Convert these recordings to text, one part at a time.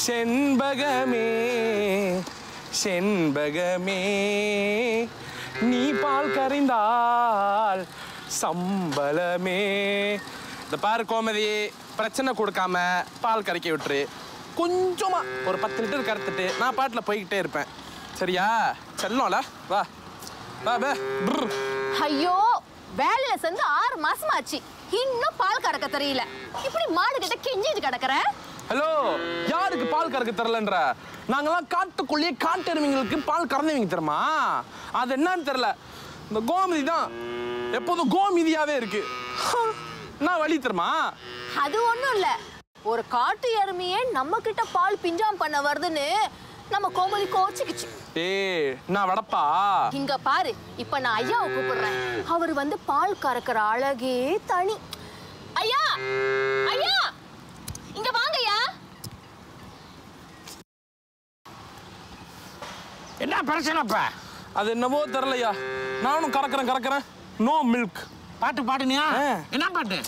செண்பகமே செண்பகமே நீ பால் கரைந்தால் சம்பளமே. இந்த பாரு கோமதி, பிரச்சனை கொடுக்காம பால் கரைக்க விட்டுரு. கொஞ்சமா ஒரு 10 லிட்டர் கறந்துட்டு நான் பாட்டில் போய்கிட்டே இருப்பேன். சரியா? செல்லோம்ல, வா வா பே. ஐயோ, வேலையில சேர்ந்து 6 மாசமாச்சு, இன்னும் பால் கறக்க தெரியல. இப்படி மாடு கிட்ட கெஞ்சிட்டு கிடக்குற. ஹலோ, யாருக்கு பால் கறக்க தெரியலன்ற? நாங்கெல்லாம் காட்டுக்குள்ளேயே காட்டு எருமைங்களுக்கு பால் கறந்தவங்க தெரியுமா? அது என்னன்னு தெரியல. இந்த கோமதி தான் எப்போதும் கோமிதியாவே இருக்கு. நான் வழி தருமா? அது ஒண்ணும் இல்ல, ஒரு காட்டு எருமையே நம்ம கிட்ட பால் பிஞ்சாம் பண்ண வருதுன்னு நம்ம கோமதி கோச்சிக்கிச்சு. ஏய், நான் வடப்பா. இங்க பாரு, இப்ப நான் ஐயாவை கூப்பிடுறேன். அவர் வந்து பால் கறக்கிற அழகே தனி. ஐயா, ஐயா, இங்க வாங்கய்யா. என்ன பிரச்சனைப்பா? அது என்னவோ தெரியலையா, நானும் கறக்கிறேன். No milk. பாட்டு பாடுனியா? என்ன பாட்டு?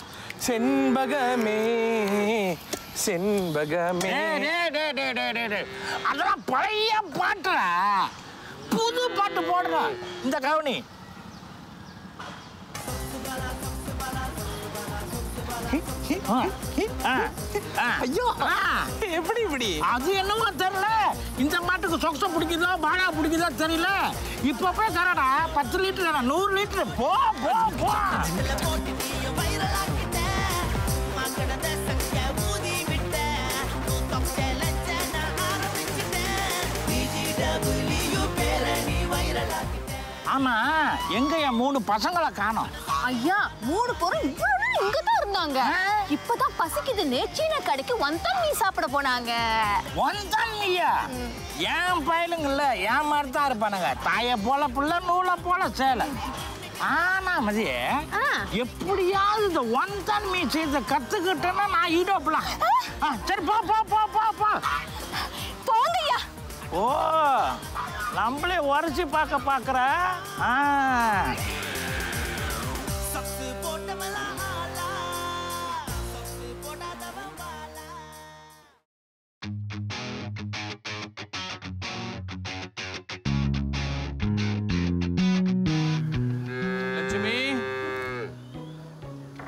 செண்பகமே செண்பகமே. அதெல்லாம் பழைய பாட்டு, புது பாட்டு போடுற. இந்த கவனி. ஐயோ, எப்படி இப்படி? அது என்னமோ தெரியல, இந்த மாட்டுக்கு சொக்ஸ பிடிக்குதோ பாடா பிடிக்குதோ தெரியல. இப்ப போய் தரடா 10 லிட்டர் 100 லிட்டர். போ போ போ. ஆமா, எங்க என் 3 பசங்களை காணோம்? ஐயா, 3 பேரும் இவ்வளவு இங்கதான் இருந்தாங்க. இப்பதான் பசிக்குதுன்னு சீன கடைக்கு வந்தன் மீ சாப்பிட போனாங்க. வந்தன் மீயா? ஏன் பயலுங்கள்ல ஏன் மாதிரி தான் இருப்பானுங்க. தாய போல புள்ள, நூலை போல சேலை. ஆனா மதிய எப்படியாவது இந்த வந்தன் மீ செய்த கத்துக்கிட்டேன்னா நான் ஈடோப்பலாம். சரி, போ போ போ போ போ. போங்கய்யா. ஓ, நம்மளே உரைச்சி பார்க்கற. லட்சுமி,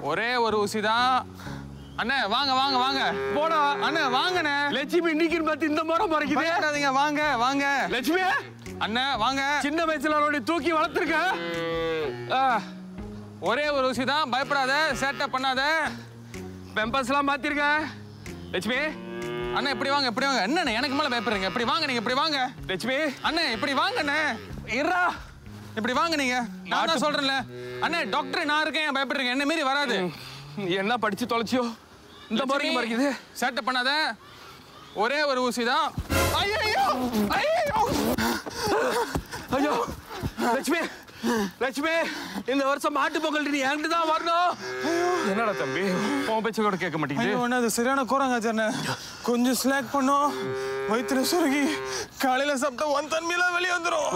ஒரே ஒரு ஊசிதான். அண்ணே வாங்க வாங்க வாங்க. போடா அண்ணே, வாங்கண்ணே. லட்சுமி இன்னைக்கு பார்த்து இந்த முறை மறைக்குது. வாங்க வாங்க லட்சுமி. அண்ணே வாங்க. சின்ன வயசுல அவனுடைய தூக்கி வளர்த்துருக்க. ஒரே ஒரு ஊசி தான், பயப்படாத, சேட்டை பண்ணாத. பெம்பர்ஸ் எல்லாம் மாத்திருக்க. லட்சுமி அண்ணே, இப்படி வாங்க இப்படி வாங்க. என்ன எனக்கு மேல பயப்படுறீங்க? இப்படி வாங்க, நீங்க இப்படி வாங்க. லட்சுமி அண்ணே, இப்படி வாங்க அண்ணே. இருடா, இப்படி வாங்க. நீங்க நான் தான் சொல்றேன்ல அண்ணே, டாக்டர் நான் இருக்கேன், பயப்படுறீங்க. என்ன மீறி வராது. என்ன படிச்சு தொலைச்சியோ இந்த மாதிரி மறைக்குது. சேட்டை பண்ணாத, ஒரே ஒரு ஊசி தான். ஐயோ ஐயோ ஐயோ. லட்சுமி லட்சுமி, இந்த வருஷம் மாட்டு பொங்கல் நீ என்கிட்ட தான் வரணும். என்னடா தம்பி, உன் பேச்ச கூட கேட்க மாட்டேங்குது. அது சரியான கூறாங்க. கொஞ்சம் ஸ்லாக் பண்ணோம், வயிற்றுல சுருகி காலையில சாப்பிட்டா 1 தன்மையில வெளியே வந்துடும்.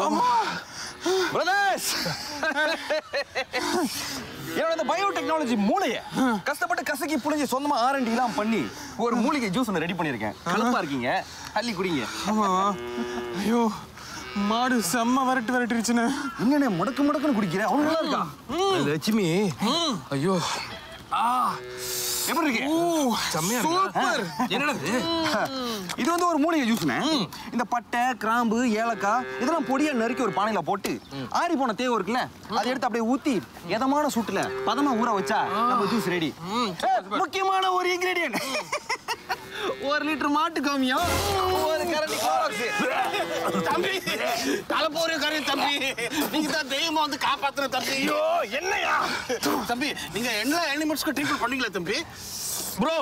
என்னோட பயோடெக்னாலஜி மூளையை கஷ்டப்பட்டு கசக்கி புளிஞ்சு சொந்தமா R&D எல்லாம் பண்ணி ஒரு மூலிகை ஜூஸ் ஒன்று ரெடி பண்ணியிருக்கேன். கலப்பா இருக்கீங்க, அள்ளி குடிங்க. ஐயோ, மாடு செம்ம விரட்டிருச்சுன்னு. என்னண்ணே முடக்குன்னு குடிக்கிறேன், அவ்வளவு நல்லா இருக்கா? லட்சுமி ஐயோ, எப்படி இருக்கு? செம்மையா சூப்பர். என்னடா இது வந்து ஒரு மூலிகை ஜூஸ்னே. இந்த பட்டை, கிராம்பு, ஏலக்காய் இதெல்லாம் பொடியா நறுக்கி ஒரு பானையில போட்டு ஆறி போன தேவை இருக்குல்ல, அதை எடுத்து அப்படியே ஊத்தி எதமான சூட்டுல பதமா ஊற வச்சா நம்ம ஜூஸ் ரெடி. முக்கியமான ஒரு இன்கிரீடியன்ட், 1 லிட்டர் மாட்டு கோமியம், 1 கரண்டி கோராக்ஸ். தம்பி, தலைப்போரு கரை தம்பி, நீங்க தான் தெய்வமா வந்து காப்பாத்துற தம்பி. ஐயோ என்னையா தம்பி, நீங்க எல்லா அனிமல்ஸ்க்கும் ட்ரீட்மெண்ட் பண்ணீங்களா தம்பி? ப்ரோ,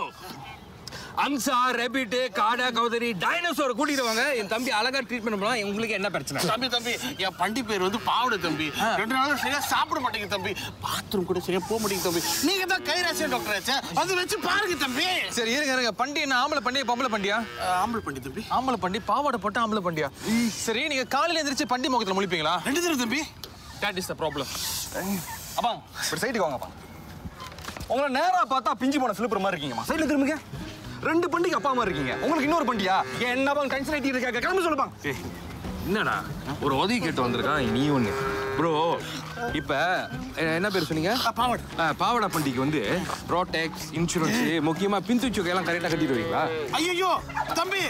அம்சா, ரெபிட், காடா, கௌதரி, டைனோசர் கூட்டிட்டு வாங்க. என் தம்பி அழகா ட்ரீட்மெண்ட் பண்ணலாம். உங்களுக்கு என்ன பிரச்சனை? தம்பி என் பண்டி பேர் வந்து பாவடை தம்பி. 2 நாள் சரியா சாப்பிட மாட்டேங்க தம்பி, பாத்ரூம் கூட சரியா போக மாட்டேங்க தம்பி. நீங்க தான் கைராசியா டாக்டர் ஆச்சு, அது வச்சு பாருங்க தம்பி. சரி இருங்க. பண்டி என்ன ஆம்பளை பண்டியா பொம்பளை பண்டியா? ஆம்பளை பண்டி தம்பி. ஆம்பளை பண்டி, பாவாடை போட்டு ஆம்பளை பண்டியா? சரி, நீங்க காலையில எந்திரிச்சு பண்டி முகத்துல முழிப்பீங்களா? 2 தடவை தம்பி. That is the problem. அப்பா இப்படி சைட்டுக்கு வாங்கப்பா. உங்களை நேரா பார்த்தா பிஞ்சு போன சிலிப்பர் மாதிரி இருக்கீங்கம்மா. சைட்ல திரும்புங்க. 2 பண்டிகை அப்பா அம்மா இருக்கீங்க, உங்களுக்கு இன்னொரு பண்டியா? என்ன பாங்க டென்ஷன் ஆயிட்டு இருக்க? கிளம்பி சொல்லுப்பாங்க. என்னடா ஒரு உதவி கேட்டு வந்திருக்கான் நீ ஒண்ணு. ப்ரோ இப்ப என்ன பேர் சொன்னீங்க? பாவடா பண்டிகைக்கு வந்து ப்ரோடெக்ஸ் இன்சூரன்ஸ் முக்கியமா பிந்துச்சுக்கு எல்லாம் கரெக்டா கட்டிடுவீங்களா? ஐயோ தம்பி,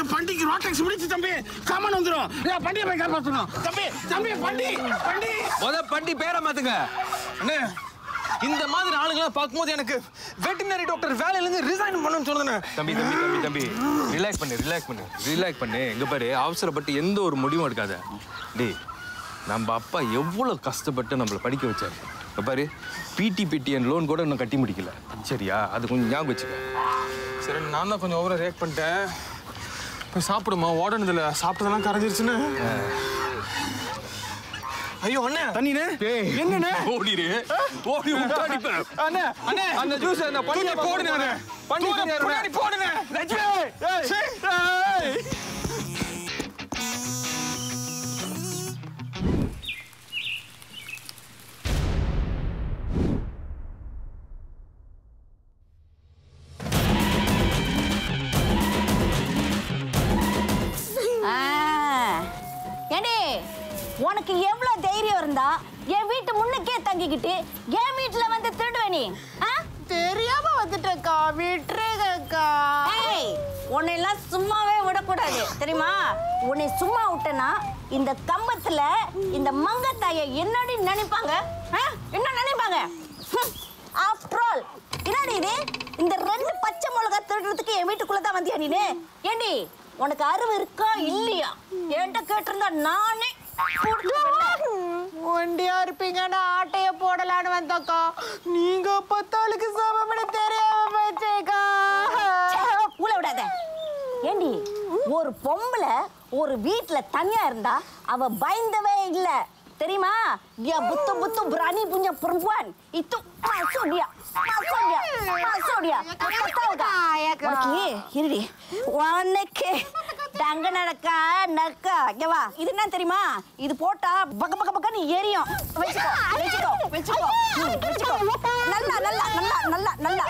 என் பண்டிகை ரோட்டெக்ஸ் முடிச்சு தம்பி, சாமான் வந்துடும். பண்டிகை போய் காப்பாற்றணும் தம்பி. தம்பி பண்டி பேரை மாத்துங்க அண்ணே. இந்த மாதிரி ஆளுங்களாம் பார்க்கும்போது எனக்கு வெட்டினரி டாக்டர் வேலையில இருந்து ரிசைன் பண்ணணும்னு சொன்னேன். தம்பி ரிலாக்ஸ் பண்ணு. இங்க பாரு, அவசரப்பட்டு எந்த ஒரு முடிவும் எடுக்காத. டேய், நம்ம அப்பா எவ்வளவு கஷ்டப்பட்டு நம்மளை படிக்க வச்சாரு. பாரு, பிடிஎன் லோன் கூட இன்னும் கட்டி முடிக்கல. சரியா? அது கொஞ்சம் ஞாபகம் வச்சுக்க. சரி, நான் தான் கொஞ்சம் ஓவரா ரியாக்ட் பண்ணிட்டேன். போய் சாப்பிடுமா, ஓடனதில்ல, சாப்பிட்டதெல்லாம் கரைஞ்சிருச்சுன்னு. ஐயோ அண்ணே, தண்ணினே என்னண்ணே? ஓடி அடிப்பேன். அண்ணே அண்ணே, அந்த ஜூஸ் அந்த பண்ணி போடுங்க அண்ணே. பண்ணி போடுங்க. ஏண்டே, உனக்கு எவ்வளவு தைரியம் இருந்தா என் வீட்டு முன்னுக்கே தங்கிக்கிட்டு என் வீட்டுல வந்து திருடுவே நீ? தெரியாம வந்துட்டேக்கா, விட்டுருக்கா. உன்னை எல்லாம் சும்மாவே விடக்கூடாது தெரியுமா? உன்னை சும்மா விட்டனா இந்த கம்பத்துல இந்த மங்கத்தாய என்னடி நினைப்பாங்க? என்ன நினைப்பாங்க? ஆஃப்டர் ஆல் என்னடி இது? இந்த 2 பச்சை மிளகா திருடுறதுக்கு என் வீட்டுக்குள்ளதான் வந்தியா நீனு? ஏண்டி, உனக்கு அறிவு இருக்கா இல்லையா? என்கிட்ட கேட்டிருந்தா நானே ஒண்டியா இருப்பீங்கன்னா ஆட்டைய போடலான்னு வந்தக்கா, நீங்க 10 ஆளுக்கு சமம்னு தெரியாம போச்சேக்கா. ஊழ விடாத. ஏண்டி, ஒரு பொம்பளை ஒரு வீட்டுல தனியா இருந்தா அவ பயந்தவே இல்ல தெரியுமா? dia betul-betul berani punya perempuan. Itu masuk dia. Tahu tak? Oke, ini உனக்கு தங்க நடக்கா நக்கா கேவா. இது என்ன தெரியுமா? இது போட்டா பக்கன்னு எரியும். வெச்சுக்கோ. நல்லா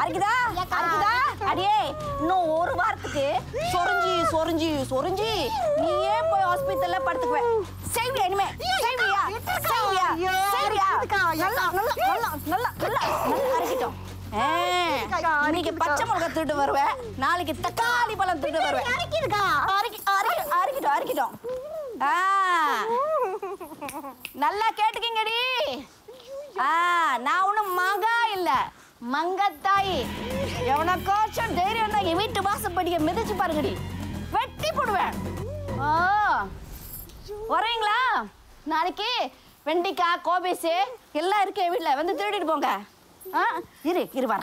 அரிக்குதா? அடியே, இன்னும் ஒரு வாரத்துக்கு சொரிஞ்சி நீயே போய் ஹாஸ்பிட்டல்ல படுத்துக்குவே. செய்வியா இனிமே? செய்வியா? நல்லா அரைக்கிட்டோம். இன்னைக்கு பச்சை மிளகா திருட்டு வருவேன், நாளைக்கு தக்காளி பழம் திருட்டு வருவேன். அரைக்கிட்டோம். நல்லா கேட்டுக்கிங்கடி. நான் ஒன்னும் மகா இல்ல, மங்கத்தாயி. எவனக்காச்சும் தைரியம் தான் என் வீட்டு வாசப்படியை மிதிச்சு பாருங்கடி, வெட்டி போடுவேன். வரீங்களா? நாளைக்கு வெண்டிக்காய் கோபிஸ் எல்லாம் இருக்கு என் வீட்டுல, வந்து திருடிட்டு போங்க. இரு வர.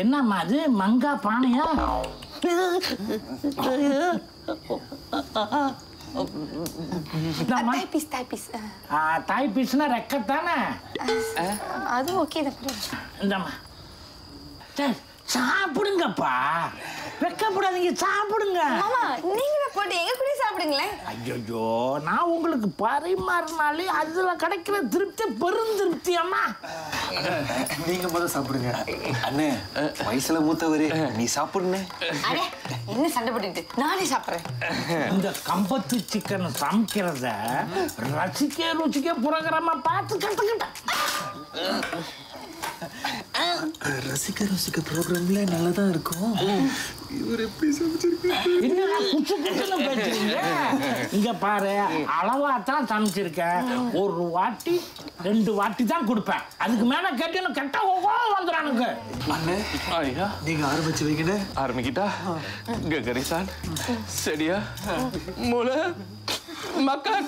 என்னம்மா அது மங்கா பானையா? தாய் பீஸ்னா ரெக்கத்தானே? அது ஓகே தான். இந்தம்மா சாப்பிடுங்கப்பா, வெக்கப்படாதீங்க, சாப்பிடுங்க. நீங்க போட்டு எங்க கூட சாப்பிடுங்களேன். ஐயோ, நான் உங்களுக்கு பரிமாறினாலே அதுல கிடைக்கிற திருப்தி பெருந்திருப்தி. அம்மா நீங்க முதல்ல சாப்பிடுங்க. அண்ணே, வயசுல மூத்தவரு, நீ சாப்பிடுங்க. என்ன சண்டை போட்டுக்கிட்டு? நானே சாப்பிடுறேன். இந்த கம்பத்து சிக்கன் சமைக்கிறத ரசிக்க புரோகிராமா பார்த்து கத்துக்கிட்டேன். ரசிக்க ப்ரோக்ராம்ல நல்லதான் இருக்கும். இவர் எப்படி சமைச்சிருக்காரு? என்னடா குச்சுன்னு பேசுறீங்க? இங்க பாரு, அளவா தான் சமைச்சிருக்கேன். 1 வாட்டி 2 வாட்டி தான் கொடுப்பேன். அதுக்கு மேல கேட்டேன்னு கெட்ட வந்துறானுங்க. அண்ணே, நீங்க ஆரம்பிச்சு வைக்கணும். ஆரம்பிக்கிட்டா கரிசான் சரியா மூல மக்கள்.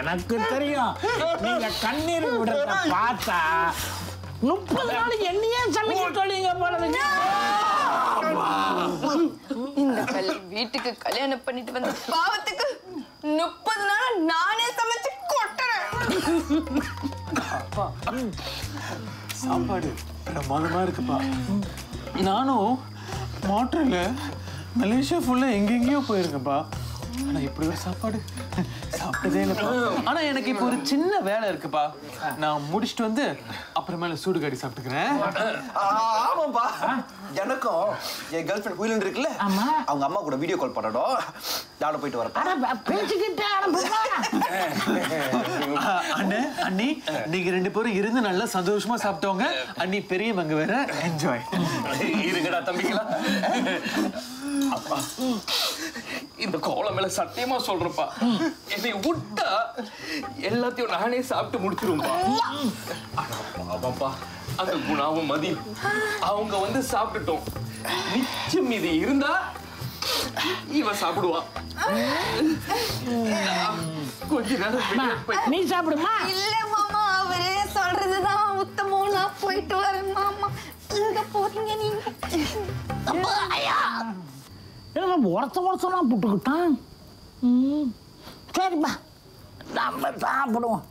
எனக்கு தெரியும் நீங்க கண்ணீர் விடுறத பார்த்தா 30 நாள் என்னையே சமைக்க வீட்டுக்கு கல்யாணம் பண்ணிட்டு வந்த பாவத்துக்கு 30 நாள் நானே சமைச்சு கொட்டுறேன். சாப்பாடு பிரமாதமா இருக்குப்பா. நானும் மாட்டர்ல மலேசியா ஃபுல்லா எங்கெங்கேயோ போயிருக்கேன்ப்பா. ஆனா இப்படி ஒரு சாப்பாடு சாப்பிட்டதே இல்லைப்பா. ஆனா எனக்கு இப்போ ஒரு சின்ன வேலை இருக்குப்பா. நான் முடிச்சுட்டு வந்து அப்புறமேல சூடுகாடி சாப்பிட்டுக்கிறேன். ஆமாப்பா, எனக்கும் என் கேர்ள் ஃப்ரெண்ட் குயிலன் இருக்குல்ல, அவங்க அம்மா கூட வீடியோ கால் பண்ணணும். நானும் போயிட்டு வரேன். பேசிக்கிட்டே அண்ணே அண்ணி நீங்க 2 பேரும் இருந்து நல்லா சந்தோஷமா சாப்பிட்டவங்க. அண்ணி பெரியவங்க வேற. என்ஜாய். இருங்கடா தம்பிங்களா. அப்பா இந்த கோலம் மேல சத்தியமா சொல்றப்பா, என்னை விட்டா எல்லாத்தையும் நானே சாப்பிட்டு முடிச்சிருவேன்பா. ஆமாப்பா, அந்த குணாவும் மதி அவங்க வந்து சாப்பிட்டுட்டோம். மிச்சம் இது இருந்தா இவன் சாப்பிடுவா. கொஞ்ச நேரம் நீ சாப்பிடுமா? இல்ல மாமா, அவரே சொல்றதுதான் உத்தமம். நான் போயிட்டு வரேன் மாமா. இங்க போறீங்க நீங்க. ஒருத்தம் புட்டுக்கிட்டான். சரிப்பா, நம்ம சாப்பிடுவோம்.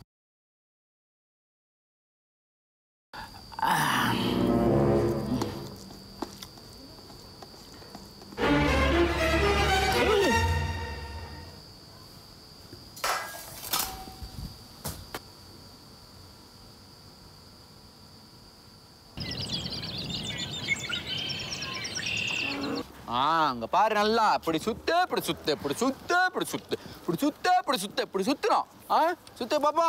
அங்க பாரு, நல்லா இப்படி சுத்து இப்படி சுத்து இப்படி சுத்து இப்படி சுத்து இப்படி சுத்து இப்படி சுத்து இப்படி சுத்துறோம். சுத்து பாப்பா.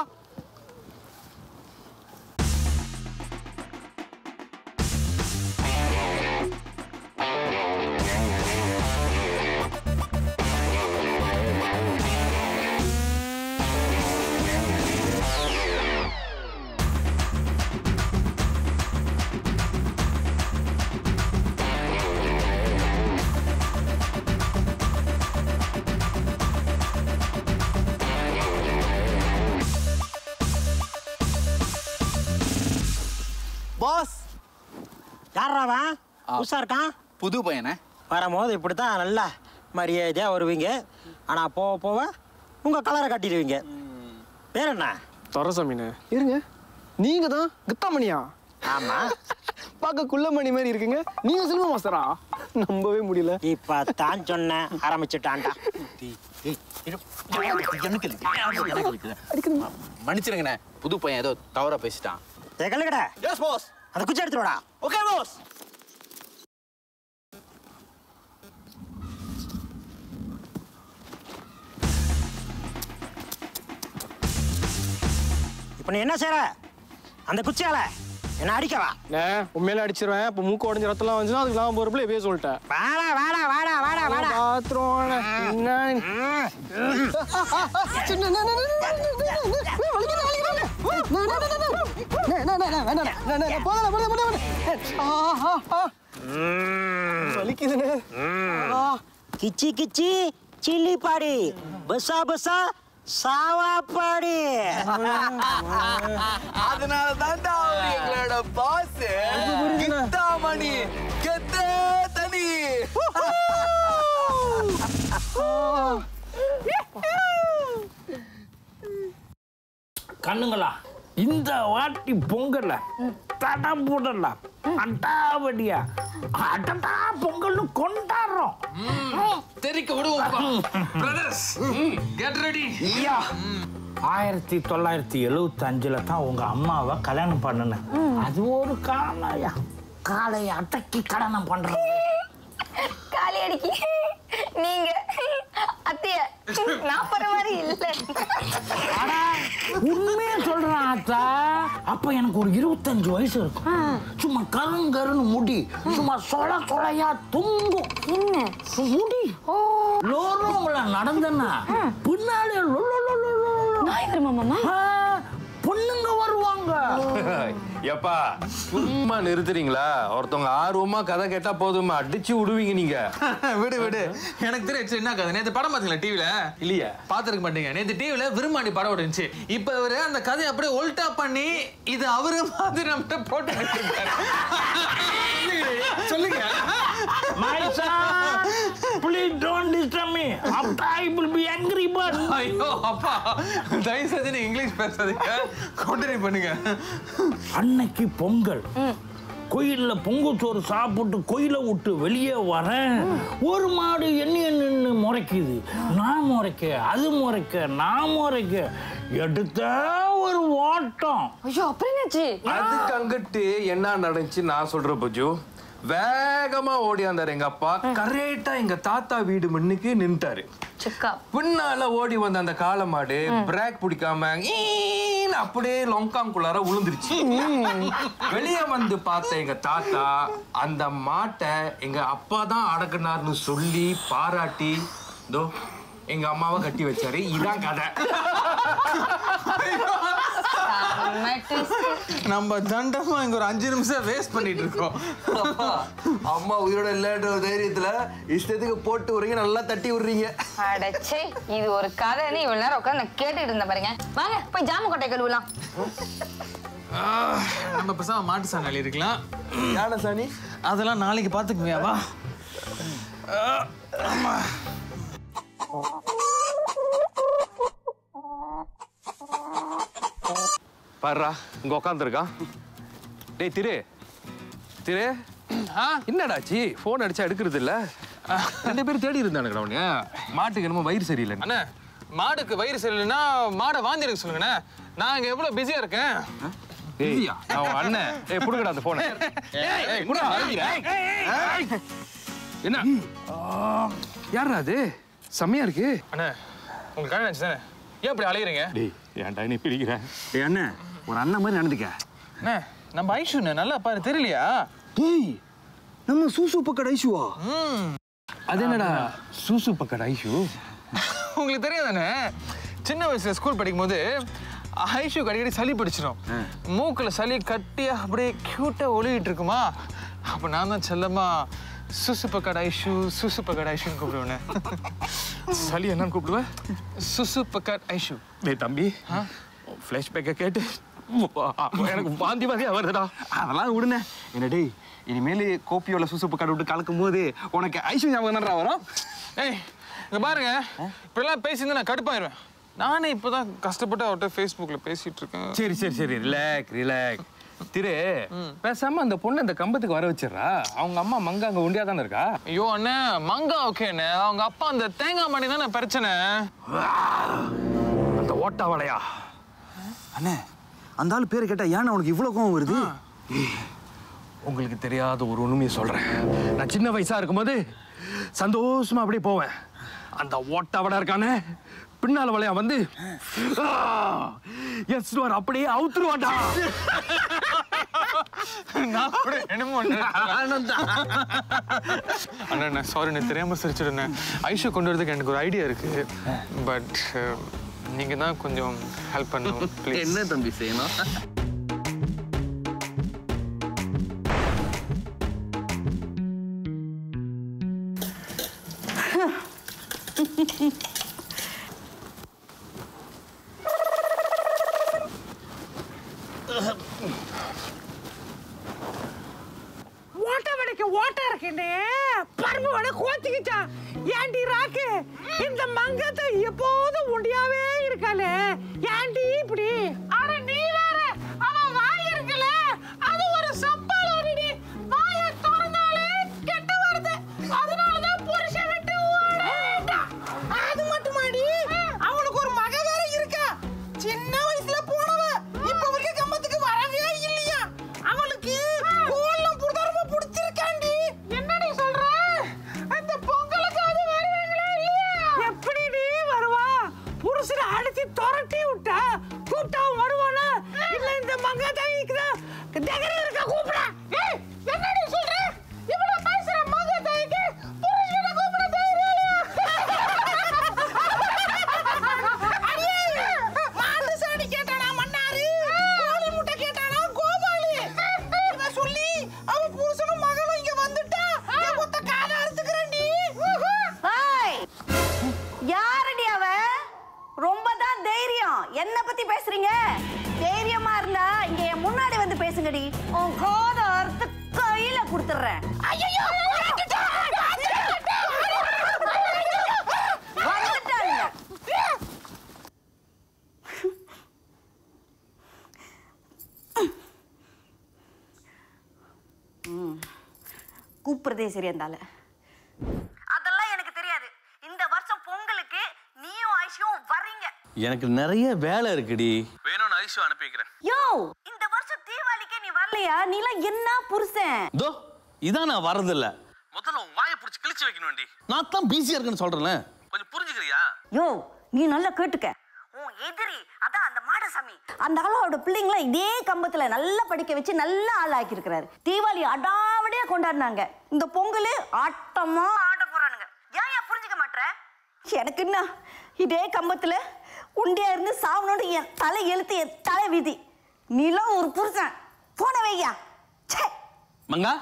பாஸ், யாராவா புதுசா இருக்கான்? புது பையனே. வரும்போது இப்படித்தான் நல்லா மரியாதையா வருவீங்க. ஆனா போக போக உங்க கலரை காட்டிடுவீங்க. பேர் என்ன? துரசாமிண்ணே. இருங்க, நீங்க தான் கித்தாமணியா? ஆமா. பார்க்க குள்ளமணி மாதிரி இருக்குங்க. நீங்க சினிமா மாஸ்டரா? நம்பவே முடியல. இப்பதான் சொன்னேன், ஆரம்பிச்சுட்டான்டா. மன்னிச்சிருங்கண்ணே, புது பையன் ஏதோ தவறா பேசிட்டான். கல்லுக்கடா. S pass. அந்த குச்சி எடுத்துடா. Okay pass. இப்ப நீ என்ன செய்யற? அந்த குச்சியால என்ன அடிக்கவா? உண்மையில அடிச்சிருவேன். இப்ப மூக்கு உடஞ்ச ரத்தம்லாம் வந்துச்சுன்னா அதுக்கு நான் போறப்பல எப்பயே சொல்லிட்டேன். வாடா வாடா வாடா வாடா வாடா. பாத்ரோம் கிச்சி கிச்சி சில்லி பாடி, பசா பசா சாவா பாடி. அதனால தான்டா அவர் எங்களோட பாஸ். கித்தாமணி கெத்தே தனி. கண்ணுங்களா, இந்த வாட்டி பொங்கல்ல தடம் போடலாம். அட்டாவடியா அட்டா பொங்கல்னு கொண்டாடுறோம். தெரிக்க விடுவோம். Brothers get ready. 1975 தான் உங்க அம்மாவை கல்யாணம் பண்ணினேன். அது ஒரு காலையா, காலையை அடக்கி கல்யாணம் பண்றேன். காலி அடிக்கி நீங்க அத்தைய நான் போற மாதிரி இல்ல. உண்மையா சொல்றேன் ஆத்தா. அப்ப எனக்கு ஒரு 25 வயசு இருக்கும். சும்மா கருங்கருன்னு முடி, சும்மா சொல சொலையா தொங்கும். என்ன முடி லோரோங்கள நடந்தேன்னா பின்னாலே பொண்ணுங்க வருவாங்க. எப்பா சும்மா நிறுத்துறீங்களா? ஒருத்தவங்க ஆர்வமா கதை கேட்டா போதுமா அடிச்சு விடுவீங்க நீங்க. விடு விடு, எனக்கு தெரியும் என்ன கதை. நேத்து படம் பாத்தீங்களா டிவில? இல்லையா? பாத்துருக்க மாட்டீங்க. நேத்து டிவில விரும்மாண்டி படம் ஓடுச்சு. இப்ப இவரு அந்த கதையை அப்படியே ஒல்டா பண்ணி இது அவரு மாதிரி நம்மகிட்ட போட்டு சொல்லுங்க. My son, please don't I will be angry bird. ஐயோ அப்பா தயவு செஞ்சு நீ இங்கிலீஷ் பேசாதீங்க கண்டினியூ பண்ணுங்க. அன்னைக்கு பொங்கல் கோயில்ல பொங்கச்சோறு சாப்பிட்டு கோயிலை விட்டு வெளியே வரேன். ஒரு மாடு என்ன முறைக்குது. நான் முறைக்க, அது முறைக்க, நான் முறைக்க, எடுத்த ஒரு ஓட்டம். ஐயோ அப்புறம் என்னாச்சு? அதுக்கு அங்கிட்டு என்ன நடந்துச்சு நான் சொல்றேன் புஜு. வேகமா ஓடியாந்தாரு எங்க அப்பா. கரெக்டா எங்க தாத்தா வீடு முன்னுக்கு நின்ட்டாரு. பின்னால ஓடி வந்த அந்த காளை மாடு பிரேக் பிடிக்காம அப்படியே லொங்காங்குள்ளார உளுந்துருச்சு. வெளியே வந்து பார்த்த எங்க தாத்தா அந்த மாட்டை எங்க அப்பா தான் அடக்குனார்னு சொல்லி பாராட்டி இதோ எங்க அம்மாவை கட்டி வச்சாரு. இதான் கதை. நம்ம தண்டமா இங்க ஒரு 5 நிமிஷம் வேஸ்ட் பண்ணிட்டு இருக்கோம். அம்மா உயிரோட இல்லைன்ற தைரியத்துல இஷ்டத்துக்கு போட்டு விடுறீங்க, நல்லா தட்டி விடுறீங்க. அடச்சே இது ஒரு கதைன்னு இவ்வளவு நேரம் உட்காந்து நான் கேட்டுட்டு இருந்தேன் பாருங்க. வாங்க போய் ஜாம கொட்டை கழுவலாம். நம்ம பேசாம மாட்டு சாணி இருக்கலாம். யானை சாணி அதெல்லாம் நாளைக்கு பாத்துக்குவியா? வா. பாருடா இங்க உட்காந்துருக்கான். டேய் திரு திரு என்னடாச்சு போன் அடிச்சா எடுக்கிறது இல்ல? 2 பேரும் தேடி இருந்தானுங்கடா உன்னைய. மாட்டுக்கு என்னமோ வயிறு சரியில்லை. அண்ணா மாடுக்கு வயிறு சரியில்லைன்னா மாடை வாந்தி எடுக்க சொல்லுங்கண்ணே. நான் இங்க எவ்வளவு பிஸியா இருக்கேன். அண்ணன் புடுங்கடா அந்த போனை. என்ன யாரா அது? செம்மையா இருக்கு அண்ணே. உங்களுக்கு கல்யாணம் ஆச்சு தானே? ஏன் இப்படி அலையிறீங்க? டேய் ஏன்டா நீ பிடிக்கிறேன்? டேய் அண்ணன் ஒரு அண்ணன் மாதிரி நடந்துக்க. அண்ணே நம்ம ஐஷுண்ணே நல்லா பாரு தெரியலையா? டேய் நம்ம சூசு பக்கட ஐஷுவா? அது என்னடா சூசு பக்கட ஐஷு? உங்களுக்கு தெரியாதானே? சின்ன வயசுல ஸ்கூல் படிக்கும் போது ஐஷு அடிக்கடி சளி பிடிச்சிடும். மூக்குல சளி கட்டியா அப்படியே கியூட்டா ஒளிகிட்டு இருக்குமா. அப்ப நான் தான் செல்லமா சுசு பக்கட ஐஷு சுசு பக்கட ஐஷுன்னு கூப்பிடுவேன். சளி என்னன்னு கூப்பிடுவேன்? சுசு பக்கட் ஐஷு. டேய் தம்பி ஃபிளாஷ்பேக்கை கேட்டு எனக்கு வாந்தி வாந்தியா வருதுடா. அதெல்லாம் விடுனே. என்ன டேய் இனிமேல் கோப்பியோல சூசு பக்கட விட்டு கலக்கும் போது உனக்கு ஐஷு ஞாபகம் தான்டா வரும். ஏய் இங்க பாருங்க இப்பெல்லாம் பேசியிருந்தா நான் கடுப்பாயிருவேன். நானே இப்பதான் கஷ்டப்பட்டு அவர்கிட்ட ஃபேஸ்புக்ல பேசிட்டு இருக்கேன். சரி சரி சரி ரிலாக்ஸ். திரு பேசாம அந்த பொண்ணு இந்த கம்பத்துக்கு வர வச்சிடறா. அவங்க அம்மா மங்க அங்க உண்டியா தானே இருக்கா? ஐயோ அண்ணே மங்கா ஓகேண்ணே. அவங்க அப்பா அந்த தேங்காய் மணி தானே பிரச்சனை. அந்த ஓட்டா வளையா? அண்ணே அந்த ஆள் பேரை கேட்டா ஏன் அவனுக்கு இவ்வளவு கோவம் வருது? உங்களுக்கு தெரியாத ஒரு உண்மையை சொல்றேன். நான் சின்ன வயசா இருக்கும்போது சந்தோஷமா அப்படியே போவேன். அந்த ஓட்டா வடை இருக்கானே பின்னால வளையா வந்து எஸ் அப்படியே அவுத்துருவான்டா. நான் கூட என்னமோ அண்ணா சாரி நான் தெரியாம சிரிச்சிடுறேன். ஐஷு கொண்டு வரதுக்கு எனக்கு ஒரு ஐடியா இருக்கு. பட் நீங்க தான் கொஞ்சம் ஹெல்ப் பண்ணணும் ப்ளீஸ். என்ன தம்பி செய்யணும்? ஓட்ட வடைக்கு ஓட்ட இருக்கேனே பருப்பு வடை கோத்திக்கிச்சா. ஏண்டி ராக்கு இந்த மங்கத்தை எப்போதும் உண்டியாவே இருக்காளே ஏண்டி இப்படி? அட நீ வேற அவன் வாய் இருக்குல்ல அது ஒரு சப்பால் ஒருடி. வாயை திறந்தாலே கெட்ட வருது. அதனாலதான் புருஷன் விட்டு ஓடிட்டா. அது மட்டுமாடி அவனுக்கு ஒரு மக வேற இருக்கா. சின்ன வயசுல போனவ இப்ப வரைக்கும் கம்பத்துக்கு வரவே இல்லையா. அவளுக்கு கோலம் புடுதரமா புடிச்சிருக்காண்டி. என்னடி சொல்ற? அந்த பொங்கலுக்கு அது வருவாங்களே இல்லையா? எப்படிடி வருவா? புருஷனை அடிச்சு துரட்டி விட்டா கூப்பிட்டா வருவானா? இல்ல இந்த மங்கா தாயிக்குதா டகரி இருக்க கூப்பிடா. ஏய் என்னடி சொல்ற? இவ்வளவு பேசுற மங்கா தாயிக்கு புருஷனை கூப்பிட தைரியம் இல்லையா? அடியே மாட்டு சாணி கேட்டானா மன்னாரு? கோழி முட்டை கேட்டானா கோபாலி? இத சொல்லி அவ புருஷனும் மகனும் இங்க வந்துட்டா என் மொத்த காலை அறுத்துக்கறேன்டி. ஏய் யாரடி அவ? ரொம்ப தான் தைரியம். என்ன பத்தி பேசுறீங்க? தைரியமா இருந்தா இங்க என் முன்னாடி வந்து பேசுங்கடி. உன் காத அறுத்து கையில கொடுத்துறேன். ஐயோ கூப்பிடுறதே சரி இருந்தால. அதெல்லாம் எனக்கு தெரியாது. இந்த வருஷம் பொங்கலுக்கு நீயும் ஐஷும் வரீங்க. எனக்கு நிறைய வேலை இருக்குடி. வேணும்னு ஐஷு அனுப்பி வைக்கிறேன். யோ, இந்த வருஷம் தீபாவளிக்கே நீ வரலையா? நீலாம் என்ன புருஷன்? தோ இதான் நான் வரதில்ல. முதல்ல உன் வாயை பிடிச்சி கிழிச்சு வைக்கணும்டி. நான் தான் பிஸியா இருக்கேன்னு சொல்றேன்ல, கொஞ்சம் புரிஞ்சுக்கிறியா? யோ, நீ நல்லா கேட்டுக்க. உன் எதிரி அதான் அந்த மாடசாமி. அந்த ஆளோட பிள்ளைங்கள இதே கம்பத்துல நல்லா படிக்க வச்சு நல்ல ஆளாக்கி இருக்கிறாரு. தீபாவளி அடாவடியா கொண்டாடினாங்க. இந்த பொங்கல் ஆட்டமா ஆட போறானுங்க. ஏன் புரிஞ்சுக்க மாட்டற? எனக்கு என்ன, இதே கம்பத்துல உண்டியா இருந்து சாவனோட என் தலை எழுத்து என் தலை விதி. நீலாம் ஒரு புருஷன். போன வையா. மங்கா,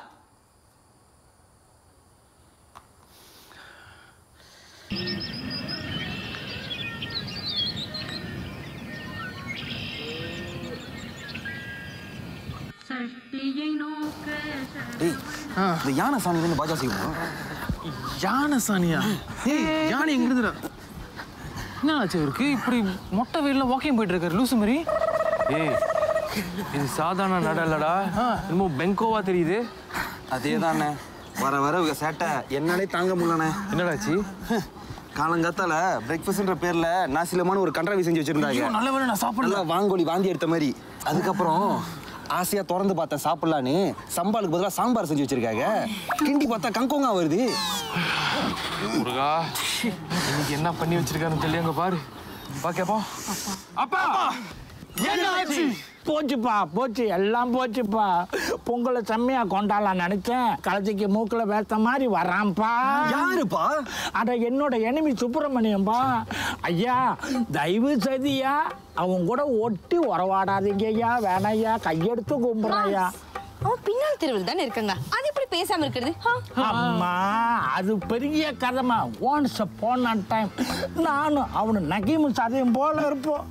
இந்த யானை சாணியில பாஜா செய்வோம். யானை சாணியா? யானை எங்க இருந்துடா? என்ன ஆச்சு இவருக்கு? இப்படி மொட்டை வெயில்ல வாக்கிங் போயிட்டு இருக்காரு லூசு மாதிரி. ஏய், இது சாதாரண நட இல்லடா, என்னமோ பெங்கோவா தெரியுது. அதே தானே, வர வர இவங்க சேட்டை என்னாலே தாங்க முடியலண்ணே. என்னடாச்சு? காலங்காத்தால பிரேக்ஃபாஸ்ட்ன்ற பேர்ல நாசிலமான ஒரு கன்றாவி செஞ்சு வச்சிருந்தாங்க. நல்ல வேலை நான் சாப்பிடல. வாங்கோலி வாந்தி எடுத்த மாதிரி. அதுக்கப்புறம் ஆசையா திறந்து பார்த்தேன் சாப்பிடலான்னு. சம்பாலுக்கு பதிலாக சாம்பார் செஞ்சு வச்சிருக்காங்க. கிண்டி பார்த்தா கங்கோங்கா வருது. முருகா, இன்னைக்கு என்ன பண்ணி வச்சிருக்காருன்னு தெரியல. பாரு பாக்கப்பா. அப்பா என்ன ஆச்சு? போச்சுப்பா, போச்சு, எல்லாம் போச்சுப்பா. பொங்கலை செம்மையா கொண்டாடலாம் நினைச்சேன். கழுதைக்கு மூக்குல வேத்த மாதிரி வரான்ப்பா. யாருப்பா? அட என்னோட எனிமி சுப்பிரமணியம்பா. ஐயா, தயவு செய்தியா அவங்க கூட ஒட்டி உறவாடாதீங்க ஐயா. வேணாய்யா, கையெடுத்து கும்பிட்றேன். அவன் பின்னால் தெருவில் தானே இருக்காங்க, அது எப்படி பேசாம இருக்கிறது? அம்மா, அது பெரிய கதைமா. ஒன்ஸ் அப்பான் அ டைம் நானும் அவனு நகீமும் சதையும் போல இருப்போம்.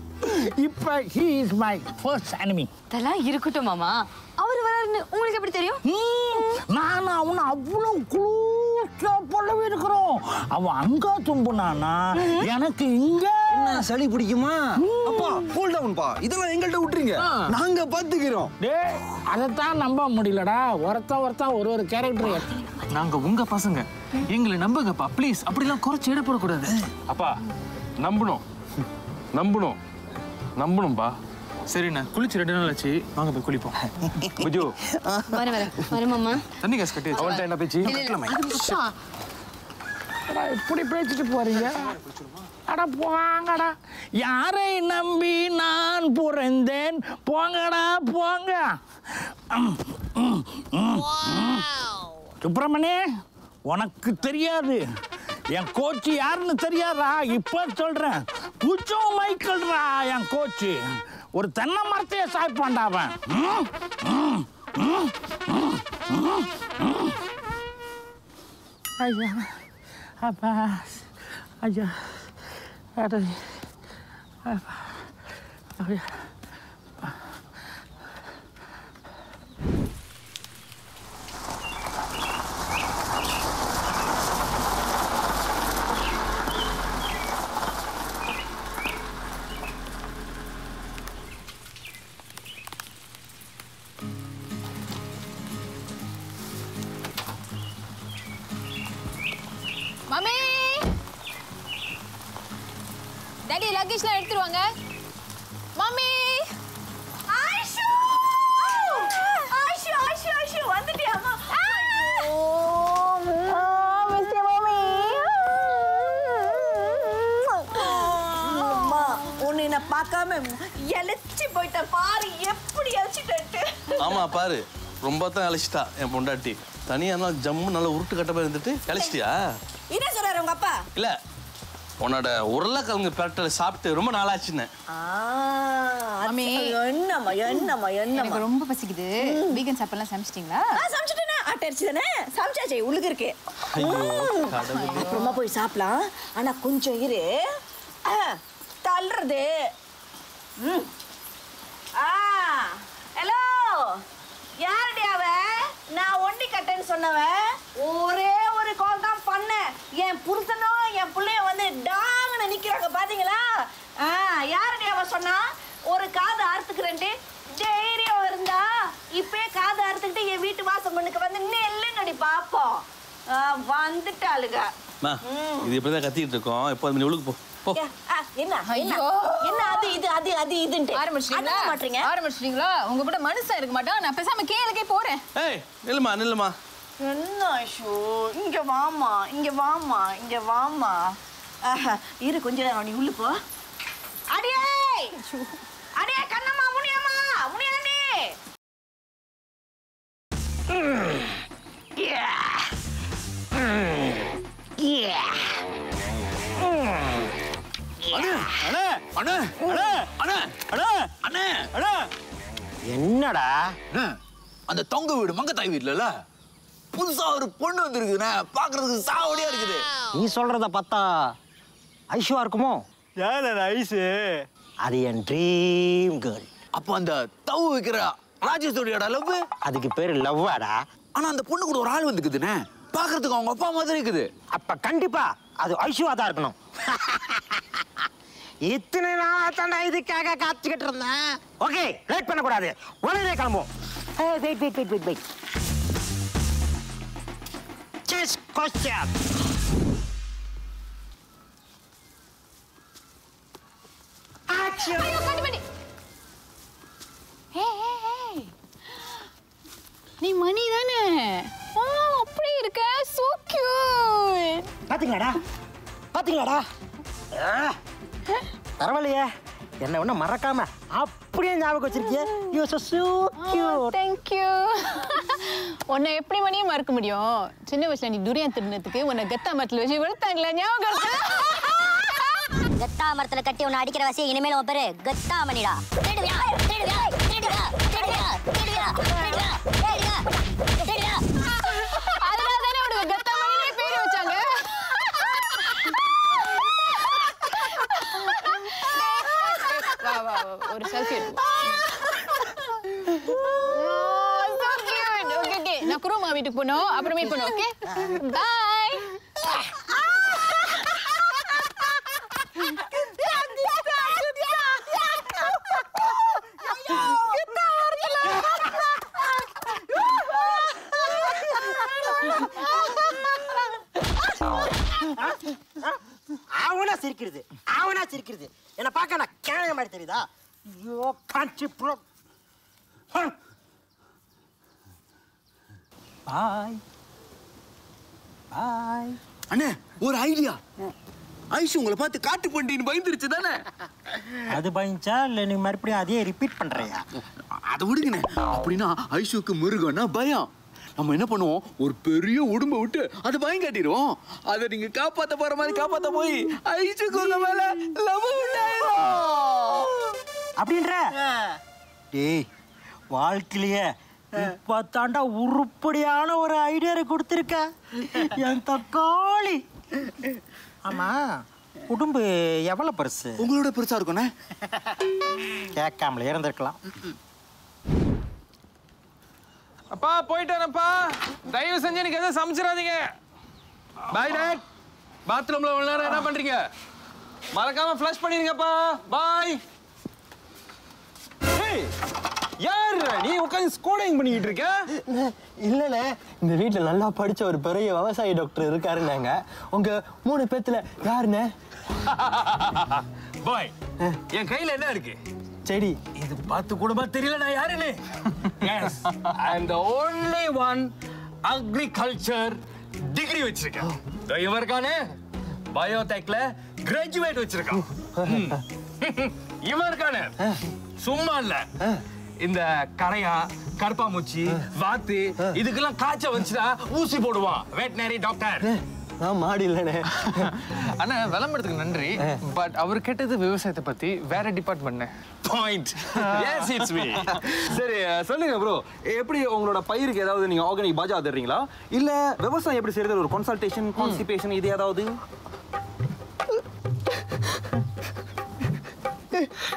இப்ப he is my first enemy. அதெல்லாம் இருக்கட்டும் மாமா. அவர் வராருன்னு உங்களுக்கு எப்படி தெரியும்? நானும் அவனு அவ்வளவு குளூசா போலவே இருக்கிறோம். அவன் அங்க தும்புனானா எனக்கு இங்க என்ன சளி பிடிக்குமா? அப்பா கூல் டவுன்பா, இதெல்லாம் எங்கள்கிட்ட விட்டுறீங்க, நாங்க பாத்துக்கிறோம். டேய், அதைத்தான் நம்ப முடியலடா. ஒருத்தன் ஒரு கேரக்டர். நாங்க உங்க பசங்க, எங்களை நம்புங்கப்பா ப்ளீஸ். அப்படிலாம் குறைச்சி எடை போடக்கூடாது. அப்பா நம்பணும்பா. சரிண்ணா, குளிச்சு 2 நாள் ஆச்சு, வாங்க போய் குளிப்போம். புஜு, வர மாமா. தண்ணி காசு கட்டி அவன்கிட்ட என்ன பேச்சு? இப்படி பேசிட்டு போறீங்க? அட போங்கடா, யாரை நம்பி நான் பிறந்தேன்? போங்கடா போங்க. சுப்பிரமணி, உனக்கு தெரியாது என் கோச்சு யாருன்னு தெரியாதா? இப்ப சொல்றேன், புஜோ மைக்கேல்ரா என் கோச்சு. ஒரு தென்னை மரத்தையே சாய்ப்பான்டா அவன். ஐயா, அப்பா, ஐயா, அட, அப்பா, ஐயா. மாமி, டாடி லக்கேஜ்லாம் எடுத்துருவாங்க. மாமி, ஐஷு ஐஷு ஐஷு ஐஷு வந்துட்டியா? மிஸ்டர் மாமி, அம்மா உன்னை நான் பார்க்காம எலச்சி போயிட்டேன். பாரு எப்படி எலச்சிட்டு. ஆமா பாரு, ரொம்ப தான் அழைச்சிட்டா என் பொண்டாட்டி. தனியா இருந்தாலும் ஜம்மு நல்லா உருட்டு கட்டமா இருந்துட்டு அழைச்சிட்டியா? என்ன சொல்றாரு உங்க அப்பா? இல்ல, உன்னோட உருளைக்கிழங்கு பெரட்டலை சாப்பிட்டு ரொம்ப நாளாச்சுன்னு. என்னம்மா எனக்கு ரொம்ப பசிக்குது. வீகன் சாப்பாடுலாம் சமைச்சிட்டீங்களா? சமைச்சிட்டேனே, ஆட்டரிச்சு தானே சமைச்சாச்சே, உள்ளுக்கு இருக்கு. அப்புறமா போய் சாப்பிடலாம். ஆனா கொஞ்சம் இரு, தள்ளுறது. ஹலோ, யாருடி அவ? நான் ஒண்டி கட்டேன்னு சொன்னவன். ஒரே ஒரு கால் தான் பண்ணேன். என் புருஷனும் என் பிள்ளையும் வந்து டாங்கன்னு நிக்கிறாங்க பாத்தீங்களா? யாருடி அவ சொன்னா? ஒரு காது அறுத்துக்கிறேன்ட்டு தைரியம் இருந்தா இப்பயே காது அறுத்துக்கிட்டு என் வீட்டு வாசம் முன்னுக்கு வந்து நெல்லுன்னு முன்னாடி பாப்போம். வந்துட்டாளுங்க. இது இப்படிதான் கத்திட்டு இருக்கோம். இப்போ நீ உள்ளுக்கு போ. என்ன அது இதுன்ட்டு ஆரம்பிச்சிட்டீங்களா? உங்க கூட மனுஷன் இருக்க மாட்டான். நான் பேசாம கேளுக்கே போறேன். ஏய் நில்லுமா. என்ன ஐஷோ, இங்க வாமா. இரு கொஞ்ச நேரம், நீ உள்ள போ. அடியே கண்ணம்மா, முனியாண்டி. என்னடா அந்த தொங்க வீடு மங்கத்தாய் வீட்டுல புதுசா ஒரு பொண்ணு வந்திருக்குண்ணே. பாக்குறதுக்கு சாவடியா இருக்குது. நீ சொல்றத பார்த்தா ஐஷுவா இருக்குமோ? யார் ஐஷு? அது என் ட்ரீம் கேர்ள். அப்போ அந்த தவு வைக்கிற ராஜேஸ்வரியோட லவ், அதுக்கு பேரு லவ்வாடா. ஆனா அந்த பொண்ணு கூட ஒரு ஆள் வந்துக்குதுண்ணே. பாக்குறதுக்கு அவங்க அப்பா மாதிரி இருக்குது. அப்ப கண்டிப்பா அது ஐஷுவா தான் இருக்கணும். இத்தனை நாளா தாண்டா இதுக்காக காத்துக்கிட்டு இருந்தேன். ஓகே, லேட் பண்ணக்கூடாது, உடனே கிளம்புவோம். வெயிட். Just question. Action. நீ மணி தானே? அப்படி இருக்க, so cute. பாத்தீங்களாடா? பரவாயில்லையே, என்ன ஒண்ணு மறக்காம அப்படியே ஞாபகம் வச்சிருக்கிய. You are so cute. Thank you. உன்னை எப்படி மணியும் மறக்க முடியும்? சின்ன வயசுல நீ துரியான் திருநத்துக்கு உன்னை கத்தா மரத்துல வச்சு வெளுத்தாங்களா, ஞாபகம் இருக்கா? கத்தா மரத்துல கட்டி உன்னை அடிக்கிற வசிய இனிமேல் உன் பேரு கத்தா மணிடா. அதனால தானே உனக்கு கத்தா மணினே பேரு வச்சாங்க. வா ஒரு செல்ஃபி எடுப்போம். ஓகே நான் குருமா வீட்டுக்கு போனோம், அப்புறம் மீட் பண்ணுவோம். Okay bye. அவனா சிரிக்கிறது என்ன பார்க்க நான் கேன மாதிரி தெரியுதா? ஐயோ காஞ்சி ப்ரோ. பாய். அண்ணே ஒரு ஐடியா. ஐஷு உங்களை பார்த்து காட்டு பண்ணின்னு பயந்துருச்சு தானே? அது பயந்துச்சா இல்லை நீ மறுபடியும் அதையே ரிப்பீட் பண்றியா? அதை விடுங்கண்ணே. அப்படின்னா ஐஷுக்கு மிருகம்னா பயம். நம்ம என்ன பண்ணுவோம், ஒரு பெரிய உடும்பை விட்டு அதை பயம் காட்டிடுவோம். அதை நீங்க காப்பாத்த போற மாதிரி காப்பாத்த போய் ஐஷுக்கு உங்க மேல லவ் உண்டாயிரும் அப்படின்ற. டேய் வாழ்க்கையிலேயே இப்ப தாண்டா உருப்படியான ஒரு ஐடியா கொடுத்துருக்க என் தக்காளி. ஆமா, உடம்பு எவ்வளவு பெருசு? உங்களோட பெருசா இருக்கும்ண்ணே. கேட்காமலே இருந்திருக்கலாம். அப்பா போயிட்டானப்பா, தயவு செஞ்சு எனக்கு எதுவும் சமைச்சிடாதீங்க. பாய் டாட். பாத்ரூம்ல உள்ள நேரம் என்ன பண்றீங்க? மறக்காம ஃப்ளஷ் பண்ணிருங்கப்பா. பாய். யார் நீ உட்காந்து ஸ்கூலிங் பண்ணிக்கிட்டு இருக்க? இல்லண்ணே, இந்த வீட்டுல நல்லா படிச்ச ஒரு பெரிய விவசாயி டாக்டர் இருக்காருன்னாங்க. உங்க 3 பேத்துல யாருண்ணே? பாய், என் கையில என்ன இருக்கு? செடி. இது பார்த்து கூட தெரியல நான் யாருன்னு. Yes, I am the only one agriculture degree வச்சிருக்கேன். இவன் இருக்கானே பயோடெக்ல கிராஜுவேட் வச்சிருக்கான். இவன் இருக்கானே சும்மா இல்ல, இந்த கரையா கருப்பாமூச்சி வாத்து இதுக்கெல்லாம் காய்ச்சல் வந்துச்சுன்னா ஊசி போடுவான். Veterinary doctor. நான் மாடி இல்லண்ணே. அண்ணா விளம்பரத்துக்கு நன்றி, பட் அவர் கேட்டது விவசாயத்தை பத்தி, வேற department. Point. S it's me. சரி சொல்லுங்க ப்ரோ, எப்படி உங்களோட பயிருக்கு ஏதாவது நீங்க ஆர்கானிக் பாஜா தர்றீங்களா இல்ல விவசாயம் எப்படி செய்யறது ஒரு கன்சல்டேஷன் கான்ஸ்டிபேஷன் இது ஏதாவது?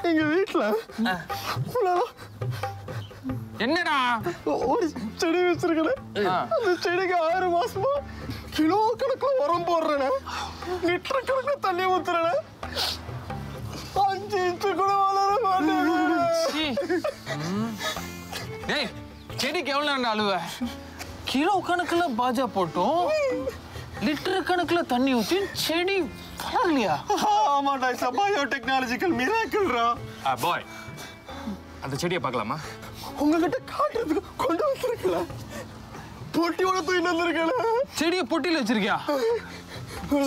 எங்க வீட்டுல என்னடா ஒரு செடி வச்சிருக்கேன். அந்த செடிக்கு 6 மாசமா கிலோ கணக்குல உரம் போடுறேன், லிட்டர் கணக்குல தண்ணி ஊத்துறேன். 5 இன்ச்சு கூட வளர மாட்டேன். டேய், செடிக்கு எவ்வளவு நேரம் அழுவ? கிலோ கணக்குல பாஜா போட்டோம் லிட்டர் கணக்குல தண்ணி ஊத்தி செடி வளரலையா? ஆமாடா, இட்ஸ் a biotechnological miracle ரா. பாய், அந்த செடியை பார்க்கலாமா? உங்ககிட்ட காட்டுறதுக்கு கொண்டு வந்திருக்கல. பொட்டியோட தூக்கிட்டு வந்திருக்கல. செடியை பொட்டியில் வச்சிருக்கியா?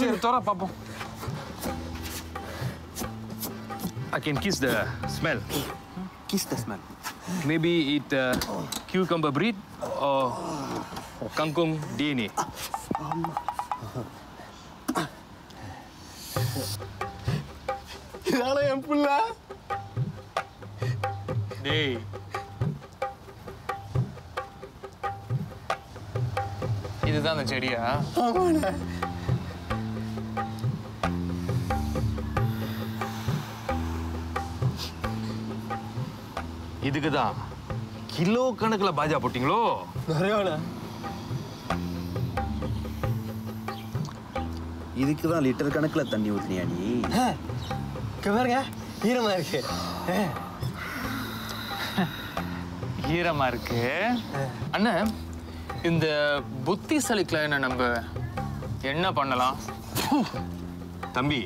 சரி தோற பாப்போம். I can kiss the smell. Kiss the smell. Maybe it cucumber breed or kangkung DNA. இதால என் புள்ள. டேய், இதுதான் அந்த செடியா? ஆமாண்ணே. இதுக்குதான் கிலோ கணக்குல பாஜா போட்டீங்களோ? நிறையாண்ணே. இதுக்கு தான் லிட்டர் கணக்குல தண்ணி ஊத்துனியா நீ? பாருங்க, ஈரமா இருக்கு. ஈரமா இருக்கு. அண்ணன், இந்த புத்திசாலிக்கல நம்ம என்ன பண்ணலாம்? தம்பி,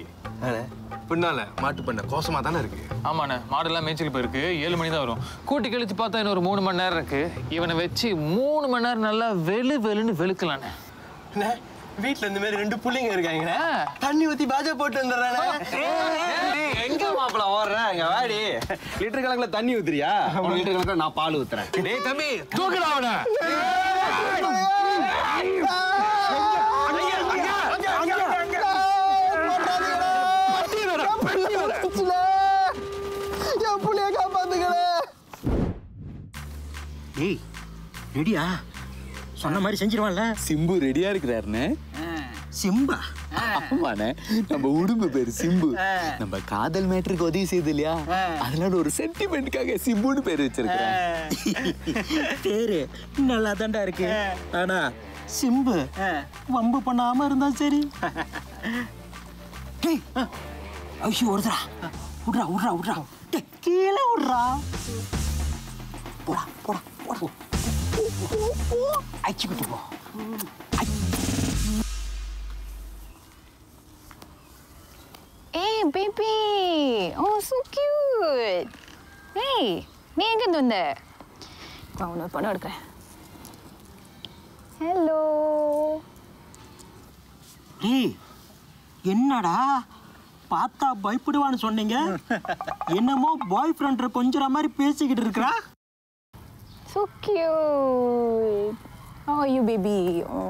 பின்னால மாட்டு பண்ண கோசமா தானே இருக்கு. ஆமாண்ணே, மாடெல்லாம் மேய்ச்சல் போயிருக்கு. 7 மணி தான் வரும். கூட்டி கழிச்சு பார்த்தா இன்னொரு 3 மணி நேரம் இருக்கு. இவனை வச்சு 3 மணி நேரம் நல்லா வெளுன்னு வெளுக்கலாண்ணே. வீட்டுல இந்த மாதிரி 2 புள்ளைங்க இருக்காங்க. தண்ணி ஊத்தி பாஜா போட்டு வந்துடுறானே. எங்க மாப்பிள ஓடுற? அங்க வாடி. லிட்டர் கணக்குல தண்ணி ஊத்துறியா? லிட்டர் கணக்குல நான் பால் ஊத்துறேன். டேய் தம்பி, தூக்குடா அவனை. என் புள்ளைய காப்பாத்துங்களே. ஏய், ரெடியா? சொன்ன மாதிரி செஞ்சிருவான்ல. சிம்பு ரெடியா இருக்கிறாருன்னு. சிம்பா? ஆமாண்ணே, நம்ம உடும்பு பேரு சிம்பு. நம்ம காதல் மேட்டருக்கு உதவி செய்து இல்லையா, அதனால ஒரு சென்டிமெண்ட்காக சிம்புன்னு பேர் வச்சிருக்கேன். பேரு நல்லா தாண்டா இருக்கு. ஆனா சிம்பு வம்பு பண்ணாம இருந்தா சரி. ஐயோ, வருதுடா. விட்றா விட்றா விட்றா. கீழே விட்றா. போடா போடா போடா. அச்சுக்கிட்டு போ. Hey, baby. Oh, so cute. Hey, நீ எங்க இருந்து வந்த? வா, உன்னை படம் எடுக்கிறேன். Hello. டேய், என்னடா பார்த்தா பயப்படுவான்னு சொன்னீங்க, என்னமோ பாய் ஃப்ரெண்ட் கொஞ்சற மாதிரி பேசிக்கிட்டு இருக்கா. So cute. How are you, baby? Oh.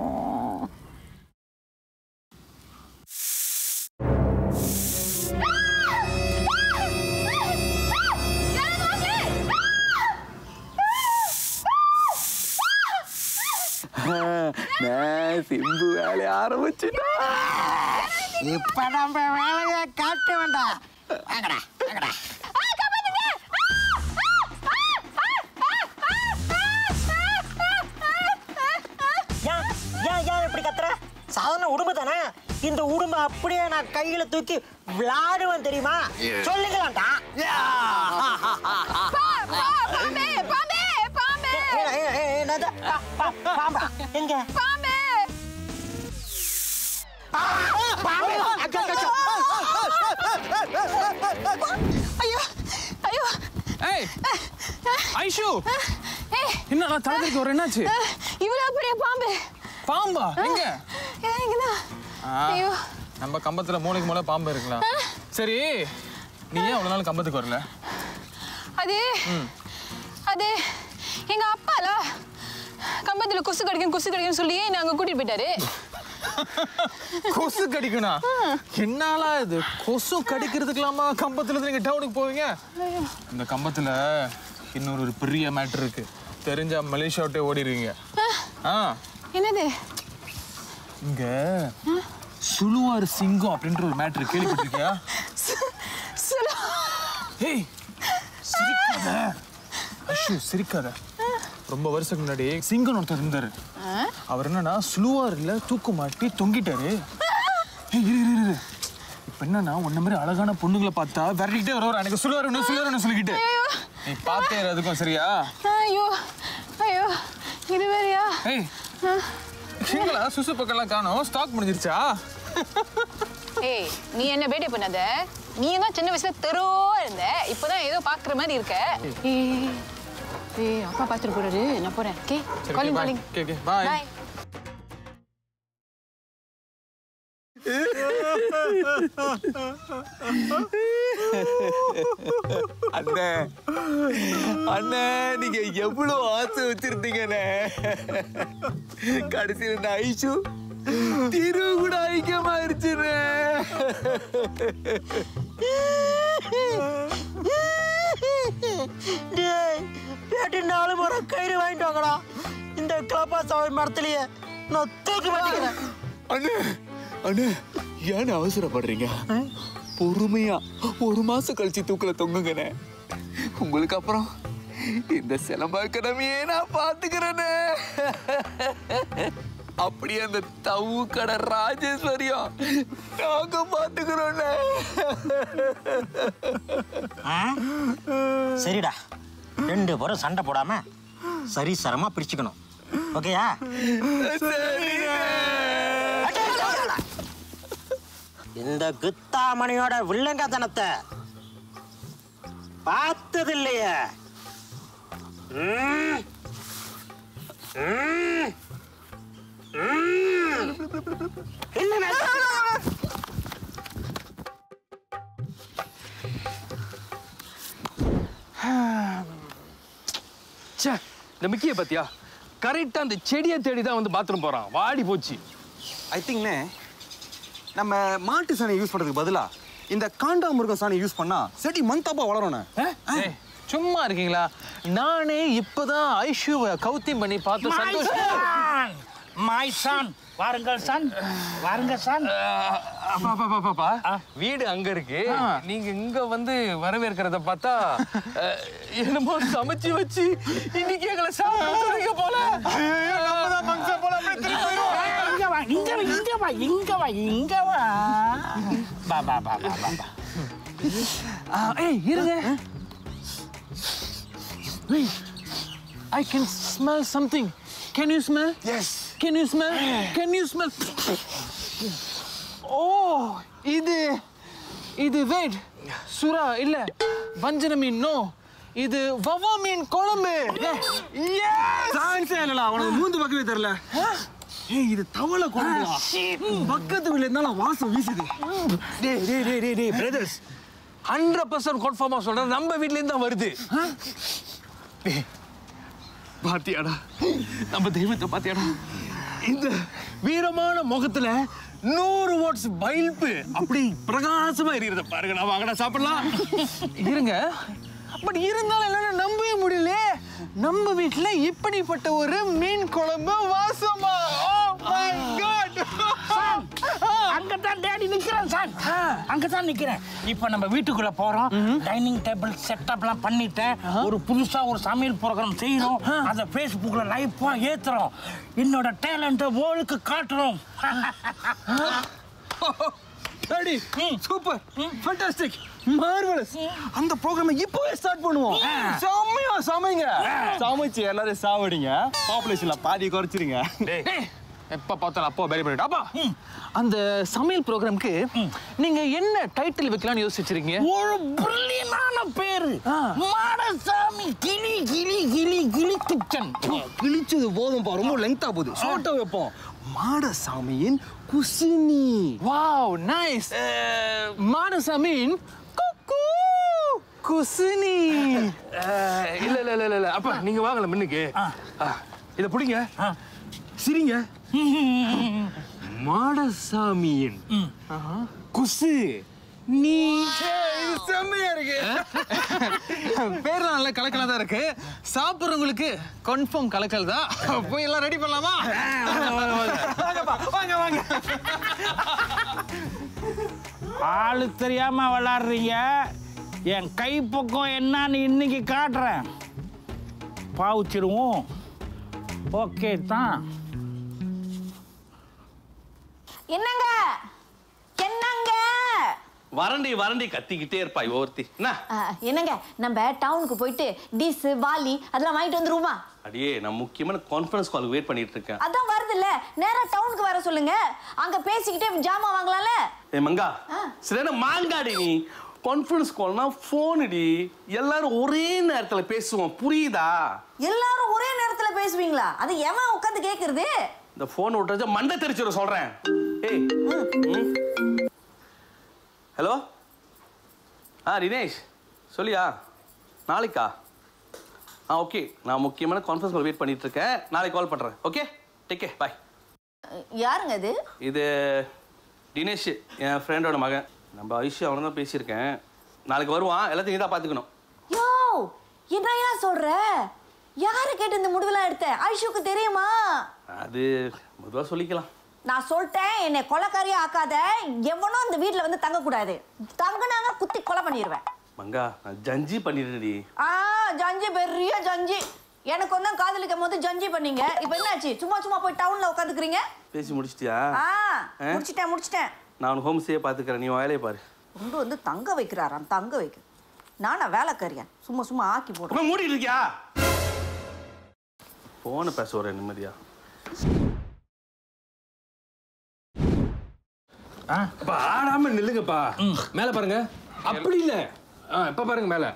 நான் சிம்பு வேலையை ஆரம்பிச்சுட்டா. இப்ப நம்ம வேலையை காட்ட வேண்டாம். வாங்கடா வாங்கடா. ஏன் இப்படி கத்துற? சாதாரண உடும்பு தானே. இந்த உடும்பை அப்படியே நான் கையில தூக்கி விளையாடுவேன் தெரியுமா? சொல்லுங்களாண்டா. பாம்பா எங்க? ஐயோ ஐயோ. ஏய் ஐஷு, என்னடா தலத்துக்கு ஒரு என்னாச்சு? இவ்வளவு பெரிய பாம்பு. பாம்பா? எங்க? இங்கதான். ஐயோ, நம்ம கம்பத்துல மூளைக்கு மூளை பாம்பு இருக்கலாம். சரி, நீ ஏன் அவ்வளவு நாள் கம்பத்துக்கு வரல? அது அது எங்க அப்பால கம்பத்துல கொசு கடிக்கும் சொல்லி நாங்க கூட்டிட்டு போயிட்டாரு. கொசு கடிக்கணும்? என்னாலா இது கொசு கடிக்கிறதுக்கலாமா கம்பத்துல இருந்து நீங்க டவுனுக்கு போவீங்க? இந்த கம்பத்துல இன்னொரு ஒரு பெரிய மேட்டர் இருக்கு. தெரிஞ்சா மலேசியா விட்டே ஓடிடுவீங்க. என்னது? இங்க சுழுவார் சிங்கம் அப்படின்ற ஒரு மேட்டர் கேள்விப்பட்டிருக்கியா? ஏய், சிரிக்காத ஐஷு, சிரிக்காத. ரொம்ப வருஷத்துக்கு முன்னாடி சிங்கம் ஒருத்தர் இருந்தாரு. அவர் என்னன்னா சுழுவார்ல தூக்கு மாட்டி தொங்கிட்டாரு. இப்ப என்னன்னா உன்ன மாதிரி அழகான பொண்ணுங்களை பார்த்தா விரட்டிக்கிட்டே வருவார். எனக்கு சுழுவார் சொல்லிக்கிட்டு நீ பார்த்தே அதுக்கும் சரியா? ஐயோ ஐயோ, இது வேறையா? ஏய், எங்களா சுசு பக்கம்லாம் காணோம், ஸ்டாக் முடிஞ்சிருச்சா? ஏய், நீ என்ன பேட்டி பண்ணாத. நீ தான் சின்ன வயசுல தெருவா இருந்த, இப்பதான் ஏதோ பாக்குற மாதிரி இருக்க. ஏய், அப்பா பாத்துட்டு போறாரு, நான் போறேன். Okay, calling. ஓகே, பாய். அண்ணே அண்ணே, நீங்க எவ்வளவு ஆசை வச்சிருந்தீங்கண்ணே. கடைசியில் இந்த ஐஷு திரு கூட ஐக்கியமாயிருச்சுண்ணே. பேட்டி 4 முறை கயிறு வாங்கிட்டு வாங்கடா. இந்த கிளப்பா சாவை மரத்துலயே நான் தூக்கி மாட்டிக்கிறேன். அண்ணே அண்ணே, ஏன்னு அவசரப்படுறீங்க? பொறுமையா 1 மாசம் கழிச்சு தூக்கல தொங்குங்கண்ணே. உங்களுக்கு அப்புறம் இந்த சிலம்பா கடமையே நான் பாத்துக்கிறேனே. அப்படியே அந்த தவு கடை ராஜேஸ்வரியும் நாங்க பாத்துக்கிறோண்ணே. சரிடா, 2 பேரும் சண்டை போடாம சரி சரமா பிரிச்சுக்கணும். ஓகேயா? இந்த குத்தாமணியோட வில்லங்கத்தனத்தை பார்த்தது இல்லையே. இந்த மிக்கிய பத்தியா கரெக்டா அந்த செடியை தேடி தான் வந்து பாத்ரூம் போறான். வாடி போச்சு. ஐ திங்க்ண்ணே, நம்ம மாட்டு சாணியை யூஸ் பண்றதுக்கு பதிலா இந்த காண்டாமிருகம் சாணியை யூஸ் பண்ணா செடி மந்தாப்பா வளரும்ண்ணே. சும்மா இருக்கீங்களா? நானே இப்பதான் ஐஷுவை கௌத்தியம் பண்ணி பார்த்து சந்தோஷம். மாய் சான், வாருங்கள் சான், வாருங்க சான். அப்பா, வீடு அங்க இருக்கு, நீங்க இங்க வந்து வரவேற்கிறத பார்த்தா என்னமோ சமைச்சு வச்சு இன்னைக்கு எங்களை சாப்பிடுறீங்க போல. இங்க வா, இங்க வா, இங்க வா, இங்க வா, இங்க வா. பா பா பா பா பா. ஏய், இருங்க. I can smell something. Can you smell? Yes. Can you smell? Can you smell? Oh, இது wait. சுறா இல்ல, வஞ்சன மீன். நோ, இது வவ்வா மீன் குழம்பு. சான்ஸே இல்லடா, உனக்கு மூந்து பக்கவே தெரியல. ஏய், இது தவளை குழம்புடா. பக்கத்து வீட்ல இருந்தாலும் வாசம் வீசுது. டேய் பிரதர்ஸ், 100% கன்ஃபார்மா சொல்றேன், நம்ம வீட்ல இருந்து தான் வருது. பாத்தியாடா, நம்ம தெய்வத்தை பாத்தியாடா? இந்த வீரமான முகத்துல 100 வாட்ஸ் பல்பு அப்படி பிரகாசமா எரியறத பாருங்க. நான் வாங்கடா சாப்பிடலாம். இருங்க. பட் இருந்தாலும் என்னால நம்பவே முடியல, நம்ம வீட்ல இப்படிப்பட்ட ஒரு மீன் குழம்பு வாசமா. Oh my god. அங்கதான் டேடி நிக்கிறேன் சார், அங்கதான் நிக்கிறேன். இப்ப நம்ம வீட்டுக்குள்ள போறோம், டைனிங் டேபிள் செட்டப்லாம் பண்ணிட்டேன். ஒரு புதுசா ஒரு சமையல் ப்ரோக்ராம் செய்யறோம், அதை Facebookல லைவா ஏத்துறோம். என்னோட டேலண்ட்டை வேர்ல்டுக்கு காட்டுறோம். Daddy, super, fantastic, marvellous. அந்த ப்ரோகிராமை இப்பவே ஸ்டார்ட் பண்ணுவோம். செம்மையா சமைங்க, சமைச்சு எல்லாரும் சாவடிங்க, பாப்புலேஷன்ல பாதி குறைச்சிருங்க. எப்ப பார்த்தாலும் அப்பா பேரி பண்ணிட்டு. அப்பா, அந்த சமையல் ப்ரோக்ராம்க்கு நீங்க என்ன டைட்டில் வைக்கலாம்னு யோசிச்சிருக்கீங்க? ஒரு பிரில்லியன்டான பேரு, மாடசாமி கிளி கிளி கிளி கிளி கிச்சன். கிழிச்சது போதும்பா, ரொம்ப லெங்தா போகுது. ஷார்ட்டா வைப்போம். மாடசாமியின் குசினி. Wow, nice. மாடசாமியின் குக்கு குசினி. இல்ல அப்பா, நீங்க வாங்கல முன்னுக்கு. இத புடிங்க, சிரிங்க. மாடசாமியின் குசு நீ. செம்மையா இருக்கு. பேர்லாம் நல்ல கலக்கலா தான் இருக்கு. சாப்பிட்றவங்களுக்கு கன்ஃபார்ம் கலக்கல் தான். போய் எல்லாம் ரெடி பண்ணலாமா? வாங்க வாங்க. ஆளு தெரியாம விளாடுறீங்க. என் கை பக்கம் என்னன்னு இன்னைக்கு காட்டுறேன். பாவுச்சிருவோம். ஓகே தான். என்னங்க என்னங்க? வறண்டி கத்திக்கிட்டே இருப்பாய் ஒருத்தி என்ன என்னங்க நம்ம டவுனுக்கு போயிட்டு டிஸ் வாலி அதெல்லாம் வாங்கிட்டு வந்துருவோமா? அடியே நான் முக்கியமான கான்ஃபரன்ஸ் காலுக்கு வெயிட் பண்ணிட்டு இருக்கேன். அதான் வருது இல்ல, நேரா டவுனுக்கு வர சொல்லுங்க, அங்க பேசிக்கிட்டே ஜாமான் வாங்கலாம்ல. ஏய் மங்கா சரியான மாங்காடி நீ. கான்ஃபரன்ஸ் கால்னா போன்டி, எல்லாரும் ஒரே நேரத்துல பேசுவோம் புரியுதா? எல்லாரும் ஒரே நேரத்துல பேசுவீங்களா? அது எவன் உட்கார்ந்து கேக்குறது? இந்த போன் விட்டுறத மண்டை தெரிச்சிர சொல்றேன். ஏய் ஹலோ தினேஷ் சொல்லியா? நாளைக்கா? ஓகே நான் முக்கியமான கான்ஃபரன்ஸ் கால் வெயிட் பண்ணிட்டு இருக்கேன், நாளைக்கு கால் பண்றேன். Okay take care bye. யாருங்க இது? இது தினேஷ் என் ஃப்ரெண்டோட மகன். நம்ம ஐஷு அவனை தான் பேசியிருக்கேன், நாளைக்கு வருவான், எல்லாத்தையும் நீ தான் பார்த்துக்கணும். யோ என்னையா சொல்ற? யாரை கேட்டு இந்த முடிவெல்லாம் எடுத்த? ஐஷுக்கு தெரியுமா? அது மெதுவாக சொல்லிக்கலாம். நான் சொல்லிட்டேன், என்னை கொலைக்காரியா ஆக்காத. எவனும் இந்த வீட்டுல வந்து தங்க கூடாது. தங்குனாங்க குத்தி கொலை பண்ணிடுவேன். மங்கா நான் ஜஞ்சி பண்ணிடுறேன்டி. ஜஞ்சி பெரிய ஜஞ்சி. எனக்கு வந்து காதலிக்கும் போது ஜஞ்சி பண்ணீங்க, இப்போ என்னாச்சு? சும்மா போய் டவுன்ல உட்காந்துக்கிறீங்க. பேசி முடிச்சிட்டியா? முடிச்சிட்டேன். நான் ஹோம் ஸ்டே பார்த்துக்கிறேன், நீ வேலையை பாரு. கொண்டு வந்து தங்க வைக்கிறாராம், தங்க வைக்க. நானா வேலைக்காரியா? சும்மா ஆக்கி போடுறேன். மூடிட்டு இருக்கியா? போன பேச ஒரு நிம்மதியா. ஆடாம நில்லுங்கப்பா. மேல பாருங்க. அப்படி இல்ல, இப்ப பாருங்க மேல.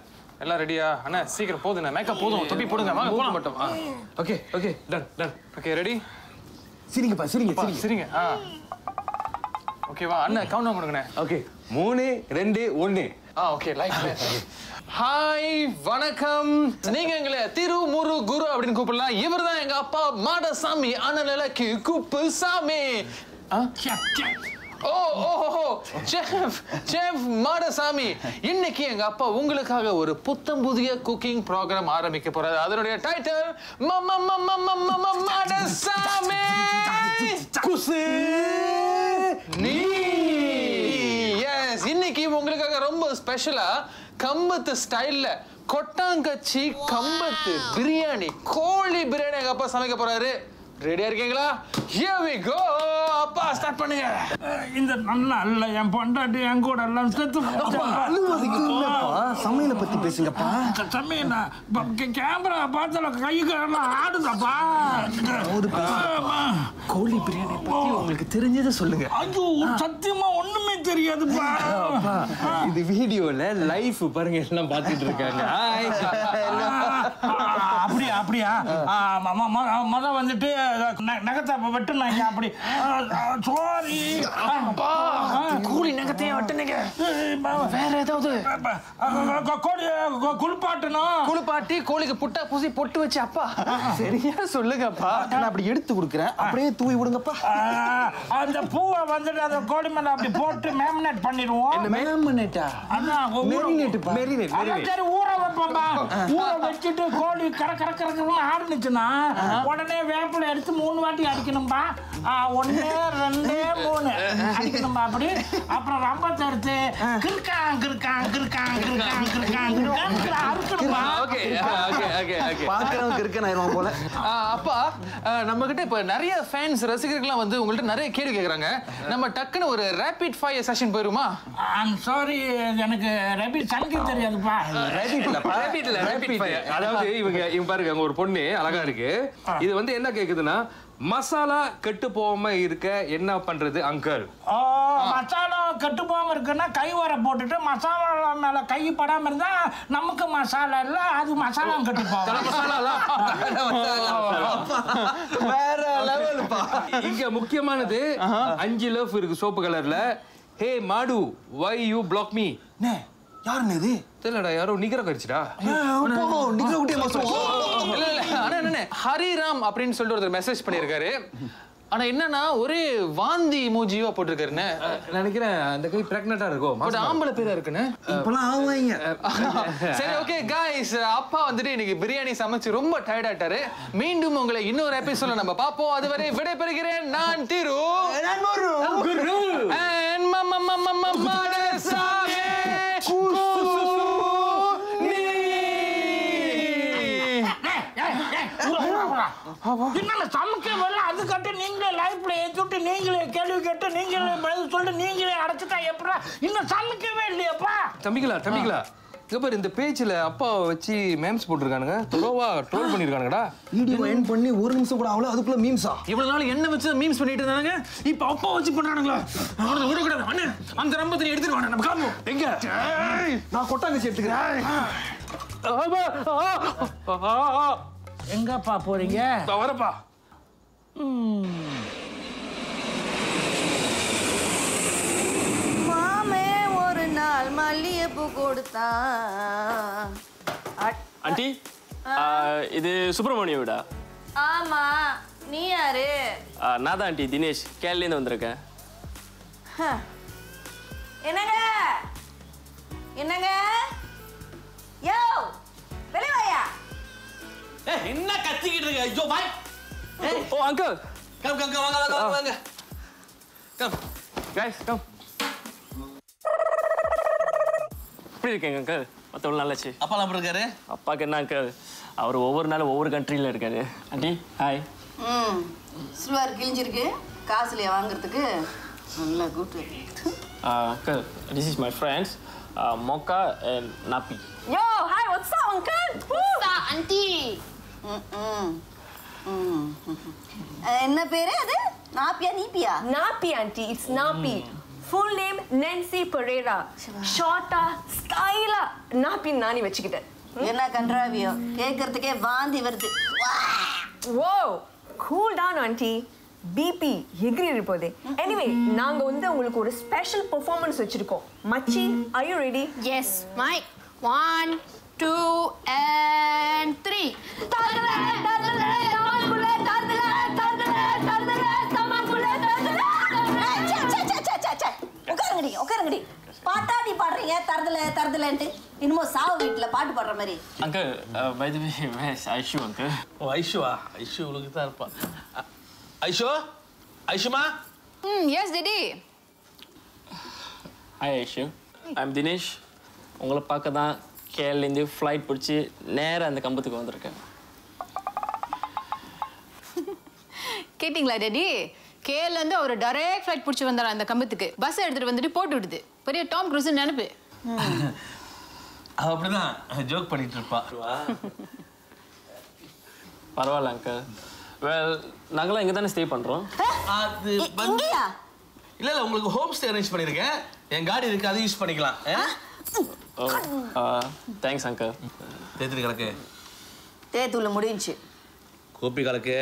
எல்லாம் ரெடியா? அண்ணா சீக்கிரம் போதுண்ணே, மேக்கப் போதும், தொப்பி போடுங்க, வாங்க போலாம் மட்டும். Okay done. Okay ready? சிரிங்கப்பா சிரிங்க. ஓகேவா அண்ணா கவுண்ட் டவுன் பண்ணுங்கண்ணே. ஓகே 3 2 1. Okay like. ஹாய் வணக்கம். நீங்க எங்களை திருமுரு குரு அப்படின்னு கூப்பிடலாம். இவர் தான் எங்க அப்பா மாடசாமி, அண்ணனுக்கு குப்புசாமி. செஃப் மாடசாமி. இன்னைக்கு எங்க அப்பா உங்களுக்காக ஒரு புத்தம் புதிய குக்கிங் ப்ரோக்ராம் ஆரம்பிக்க போறாரு. அதனுடைய டைட்டில் மாடசாமி குசு நீ. எஸ், இன்னைக்கு உங்களுக்காக ரொம்ப ஸ்பெஷலா கம்பத்து ஸ்டைல்ல கொட்டாங்கச்சி கம்பத்து பிரியாணி, கோழி பிரியாணி எங்க அப்பா சமைக்க போறாரு. ரெடியா இருக்கீங்களா? Here we go. அப்பா ஸ்டார்ட் பண்ணுங்க. இந்த நல்ல என் பொண்டாட்டி என் கூட எல்லாம் செத்து சமையலை பத்தி பேசுங்கப்பா. சமையல் கேமரா பார்த்தால கைக்கு எல்லாம் ஆடுதாப்பா. கோழி பிரியாணி பத்தி உங்களுக்கு தெரிஞ்சதை சொல்லுங்க. ஐயோ சத்தியமா ஒண்ணுமே தெரியாதுப்பா. இது வீடியோல லைவ் பாருங்க, எல்லாம் பாத்துட்டு இருக்காங்க. அப்படியா முத வந்துட்டு நகத்தை வெட்டுனாங்க. அப்படி சாரி கோழி நகத்தையே வெட்டுனீங்க. வேற ஏதாவது கோழி குளிப்பாட்டி கோழிக்கு புட்டா பூசி பொட்டு வச்சு அப்பா சரியா சொல்லுங்கப்பா. நான் அப்படி எடுத்து கொடுக்குறேன், அப்படியே தூவி விடுங்கப்பா. அந்த பூவை வந்துட்டு அந்த கோழி மேல அப்படி போட்டு மேரினேட் பண்ணிடுவோம். சரி ஊற வைப்போம்பா. ஊற வச்சுட்டு கோழி கரக்கரன்னு ஆடுனுச்சுன்னா உடனே வேப்பிலை எடுத்து 3 வாட்டி அடிக்கணும்பா. 1 2 3 அடிக்கணும்பா. அப்படி அப்புறம் ரம்பத்தை எடுத்து அப்பா நம்ம கிட்ட இப்ப நிறைய ஃபேன்ஸ் ரசிகர்கள்லாம் வந்து உங்கள்ட்ட நிறைய கேள்வி கேக்குறாங்க. நம்ம டக்குன்னு ஒரு ரேபிட் ஃபயர் செஷன் போயிருமா? சாரி எனக்கு ரேபிட் சங்கில் தெரியாதுப்பா. ரேபிட் ஃபயர் அதாவது இவங்க பாருங்க, அங்க ஒரு பொண்ணு அழகா இருக்கு. இது வந்து என்ன கேக்குதுன்னா, மசாலா கெட்டு போகாம இருக்க என்ன பண்றது அங்கிள்? மசாலா கெட்டு போகாம இருக்குன்னா கை வர போட்டுட்டு மசாலா மேல கை படாம இருந்தா நமக்கு மசாலா இல்ல, அது மசாலா கெட்டு போகும். வேற லெவல்ப்பா. இங்க முக்கியமானது 5 லவ் இருக்கு சோப்பு கலர்ல. ஹே மாடு, why you block me? யாருன்னு இது? தெரியலடா, யாரோ நிகர கடிச்சிடா. ஹரிராம் அப்படின்னு சொல்லிட்டு ஒருத்தர் மெசேஜ் பண்ணிருக்காரு. ஆனா என்னன்னா ஒரே வாந்தி இமோஜிவா போட்டிருக்காருன்னு நினைக்கிறேன். அந்த கை பிரெக்னெண்டா இருக்கும், ஆம்பளை பேரா இருக்குன்னு. இப்பெல்லாம் ஆவாங்க. சரி ஓகே காய்ஸ், அப்பா வந்துட்டு இன்னைக்கு பிரியாணி சமைச்சு ரொம்ப டயர்ட் ஆயிட்டாரு. மீண்டும் உங்களை இன்னொரு எபிசோட்ல நம்ம பாப்போம். அதுவரை விடைபெறுகிறேன். நான் திரு குரு and மாடசாமி சமைக்க வரல, அது கட்டு நீங்களே வாய்ப்புல ஏற்றிவிட்டு நீங்களே கேள்வி கேட்டு நீங்களே பதில் சொல்லிட்டு நீங்களே அடைச்சிட்டா எப்படா இன்னும் சமைக்கவே இல்லையாப்பா? தம்பிங்களா இங்க பாரு இந்த பேஜ்ல அப்பாவை வச்சு மேம்ஸ் போட்டிருக்கானுங்க. தொலோவா ட்ரோல் பண்ணிருக்கானுங்கடா. வீடியோ எண்ட் பண்ணி ஒரு நிமிஷம் கூட ஆகல அதுக்குள்ள மீம்ஸா? இவ்வளவு நாள் என்ன வச்சு மீம்ஸ் பண்ணிட்டு இருந்தாங்க, இப்ப அப்பா வச்சு பண்றானுங்களா? அவனை விடக்கூடாது அண்ணே. அந்த ரம்பத்தை எடுத்துட்டு வாங்க, நம்ம கிளம்புவோம். எங்க? நான் கொட்டாங்கச்சி எடுத்துக்கிறேன். எங்கப்பா போறீங்க? வரப்பா. மாமே ஒரு நாள் மல்லிகைப்பூ கொடுத்தான். ஆண்டி இது சுப்பிரமணிய வீடா? ஆமா, நீ யாரு? நான் தான் ஆண்டி தினேஷ், கேரளேருந்து வந்திருக்கேன். என்னங்க என்னங்க யோ வெளிவாயா. என்ன கத்திக்கிட்டு இருக்க? ஐயோ பாய். ஓ அங்கிள், கம் கம் கம் வாங்க வாங்க. Come guys come. எப்படி இருக்கீங்க அங்கிள்? மற்றவங்க நல்லாச்சு. அப்பாலாம் எப்படி இருக்காரு? அப்பாவுக்கு என்ன அங்கிள், அவர் ஒவ்வொரு நாளும் ஒவ்வொரு கண்ட்ரியில் இருக்காரு. Auntie hi. சில்வர் கிழிஞ்சிருக்கு, காசுலையா வாங்குறதுக்கு? நல்லா கூட்டு. Uncle this is my friends மோக்கா அண்ட் நாப்பி. Yo hi, what's up uncle? What's up, auntie? என்ன பேரு அது? நாப்பியா நீப்பியா? Napi auntie, it's Napi. Full name Nancy Pereira. Shorta, styla Napi nani வச்சுக்கிட்டேன். என்ன கன்றாவியோ, கேட்கறதுக்கே வாந்தி வருது. Whoa, cool down auntie. BP எகிரி இருப்போதே. Anyway, நாங்க வந்து உங்களுக்கு ஒரு ஸ்பெஷல் பெர்ஃபார்மன்ஸ் வச்சிருக்கோம். மச்சி, are you ready? Yes, Mike. 1, 2, and 3. உட்காருங்கடி. பாட்டாடி பாடுறீங்க தருதலன்ட்டு. இன்னமும் சாவு வீட்டுல பாட்டு பாடுற மாதிரி. Uncle by the way was Aishu uncle. ஓ ஐஷுவா? ஐஷு உங்களுக்கு தான் இருப்பா. ஐஷு ஐஷுமா? Yes, Daddy. Hi Aishu, I'm Dinesh. உங்களை பார்க்க தான் கேரளேருந்து ஃப்ளைட் பிடிச்சி நேராக அந்த கம்பத்துக்கு வந்திருக்கேன். கேட்டிங்களா டேடி? கேரளேருந்து அவர் டைரக்ட் ஃப்ளைட் பிடிச்சி வந்தார் அந்த கம்பத்துக்கு. பஸ் எடுத்துட்டு வந்துட்டு போட்டு விடுது. பெரிய டாம் க்ரூஸ் நினைப்பு. அப்படிதான் ஜோக் பண்ணிட்டு இருப்பா. பரவாயில்ல அங்கிள். வெல் நாங்களாம் இங்கே தானே ஸ்டே பண்ணுறோம். அது இல்ல உங்களுக்கு ஹோம் ஸ்டே அரேஞ்ச் பண்ணிருக்கேன். என் காடி இருக்கு, அதை யூஸ் பண்ணிக்கலாம். Thanks uncle. தேத்துட்டு கிடக்கு. தேத்தூள் முடிஞ்சுச்சு. கோப்பி கலக்கு.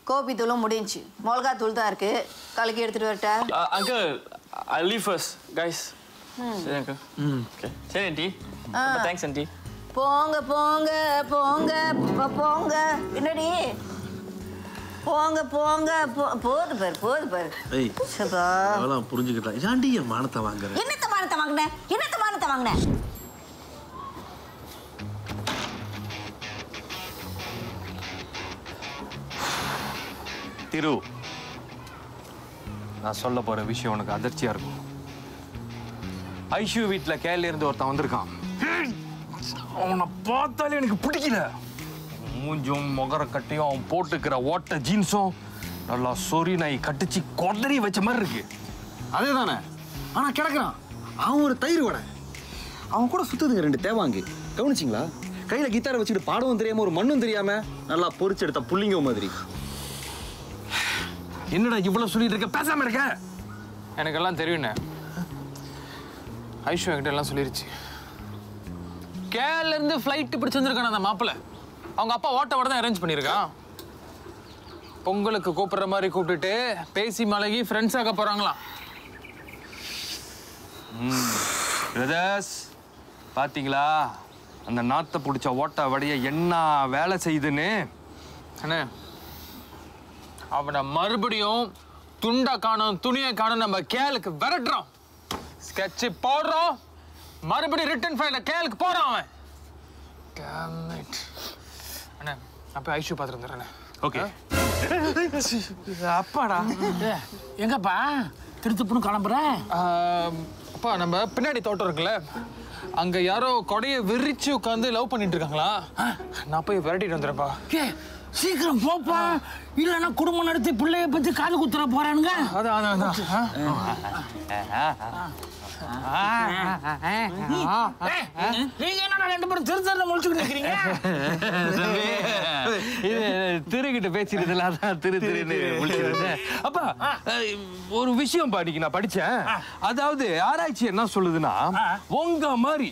கோபி தூளும் முடிஞ்சுச்சு. மிளகா தூள் தான் இருக்கு. கலக்கி எடுத்துட்டு வரட்டா? Uncle I leave first guys. சரி அங்கிள். ஓகே சரி ஆண்டி. Thanks aunty. போங்க போங்க போங்க போங்க. என்னடி போங்க போங்க போது பாரு. ஏய் அதெல்லாம் புரிஞ்சுக்கிட்டேன். ஏன்டி என் மானத்தை வாங்குற? என்னத்த மானத்தை வாங்குன? திரு, நான் சொல்ல போற விஷயம் உனக்கு அதிர்ச்சியா இருக்கும். ஐஷு வீட்டுல கேரள இருந்து ஒருத்தன் வந்திருக்கான். அவனை பார்த்தாலே எனக்கு பிடிக்கல. மூஞ்சும் முகர கட்டியும் அவன் போட்டுக்கிற ஓட்ட ஜீன்ஸும் நல்லா சொறி நாய் கட்டிச்சு கொதறி வச்ச மாதிரி இருக்கு. அதே தானே, ஆனா கிடக்குறான். அவன் ஒரு தயிர் வடை. அவன் கூட சுத்துதுங்க 2 தேவாங்கு. கவனிச்சிங்களா? கையில கித்தாரை வச்சுட்டு பாடவும் தெரியாம ஒரு மண்ணும் தெரியாம நல்லா பொறிச்செடுத்த புள்ளிங்க மாதிரி. என்னடா இவ்வளவு சொல்லிட்டு இருக்க, பேசாம இருக்க? எனக்கெல்லாம் தெரியுண்ணே. ஐஷு என்கிட்ட எல்லாம் சொல்லிருச்சு. கேரள இருந்து ஃப்ளைட் பிடிச்சு வந்திருக்கான அந்த மாப்பிள்ள. அவங்க அப்பா ஓட்ட தான் அரேஞ்ச் பண்ணியிருக்கான். பொங்கலுக்கு கூப்பிடுற மாதிரி கூப்பிட்டுட்டு பேசி மலகி ஃப்ரெண்ட்ஸ் ஆக போறாங்களாம். பிரதர்ஸ், பாத்தீங்களா அந்த நாத்தை பிடிச்ச ஓட்ட வடைய என்ன வேலை செய்யுதுன்னு? அண்ணே, அவனை மறுபடியும் துண்டா காணும் துணியை காணும் நம்ம கேளுக்கு விரட்டுறோம். ஸ்கெட்ச் போடுறோம், மறுபடியும் ரிட்டன் ஃபைல கேளுக்கு போறான் அவன். அண்ணே, அப்ப ஐஷு பார்த்துட்டு வந்துடுறேன். ஓகே. அப்பாடா எங்கப்பா திருத்துப்புன்னு கிளம்புற? அப்பா நம்ம பின்னாடி தோட்டம் இருக்குல்ல, அங்க யாரோ கொடைய விரிச்சு உட்காந்து லவ் பண்ணிட்டு இருக்காங்களா? நான் போய் விரட்டிட்டு வந்துடுறேன்ப்பா. சீக்கிரம் போப்பா, இல்லைன்னா குடும்பம் நடத்தி பிள்ளைய பத்தி காது குத்துற போறானுங்க. நீங்க என்னடா 2 பேரும் திருத்தர முடிச்சுக்கிட்டு இருக்கீங்க? திருகிட்ட பேசிக்கிறதுல அதான் திருன்னு முடிச்சிருந்தேன். அப்பா ஒரு விஷயம் பாடிக்கு நான் படிச்சேன். அதாவது ஆராய்ச்சி என்ன சொல்லுதுன்னா, உங்க மாதிரி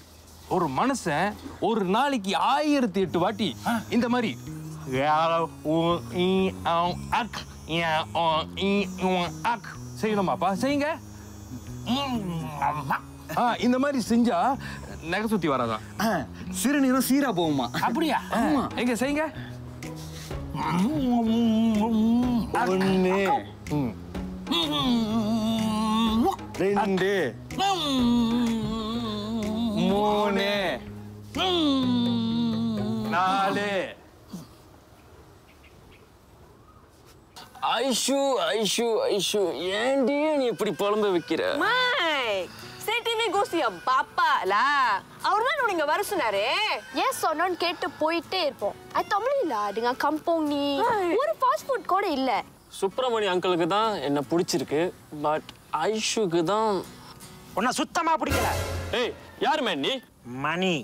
ஒரு மனுஷன் ஒரு நாளைக்கு 1008 வாட்டி இந்த மாதிரி செய்யணுமாப்பா? செய்யுங்க. இந்த மாதிரி செஞ்சா நகை சுத்தி வராதான், சிறுநீரும் சீரா போகுமா? அப்படியா? எங்க செய்யுங்க. 1 2 3 4 ஐஷு ஐஷு ஐஷு, ஏன்டி நீ இப்படி புலம்ப வைக்கிற? டிவி கோசியா பாப்பாலா அவர் தான் நீங்க வர சொன்னாரு. ஏன் சொன்னோன்னு கேட்டு போயிட்டே இருப்போம். அது தமிழ் இல்ல, அதுங்க கம்போங். நீ ஒரு ஃபாஸ்ட் ஃபுட் கூட இல்ல. சுப்பிரமணி அங்கிளுக்கு தான் என்ன பிடிச்சிருக்கு, பட் ஐஷுக்கு தான் உன்னை சுத்தமா பிடிக்கல. ஏய், யார் மேன் நீ? மணி,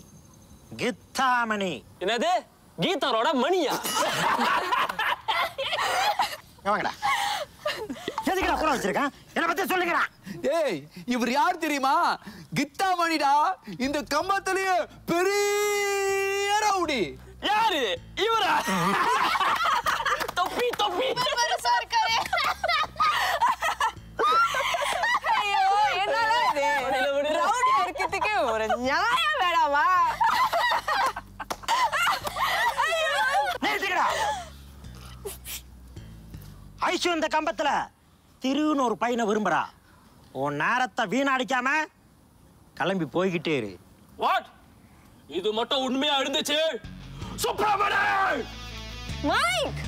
கீதா மணி. என்னது கீதாரோட மணியா? வாங்கடா. எதுக்குடா குறை வச்சிருக்கான்? என்ன பத்தி சொல்லுங்கடா. ஏய், இவர் யார் தெரியுமா? கித்தா மணிடா, இந்த கம்பத்திலேயே பெரிய ரவுடி. யாரு இவரா? தொப்பி தொப்பி பெருசா இருக்காரே. ஐயோ, என்னடா இது? ரவுடி இருக்கிறதுக்கு ஒரு நியாயம் வேடாமா? நிறுத்திக்கடா. ஐஷு இந்த கம்பத்துல திருன்னு ஒரு பையனை விரும்புறா. உன் நேரத்தை வீணடிக்காம கிளம்பி போய்கிட்டே இரு. வாட்? இது மட்டும் உண்மையா இருந்துச்சு? சுப்பிரமணி! மைக்!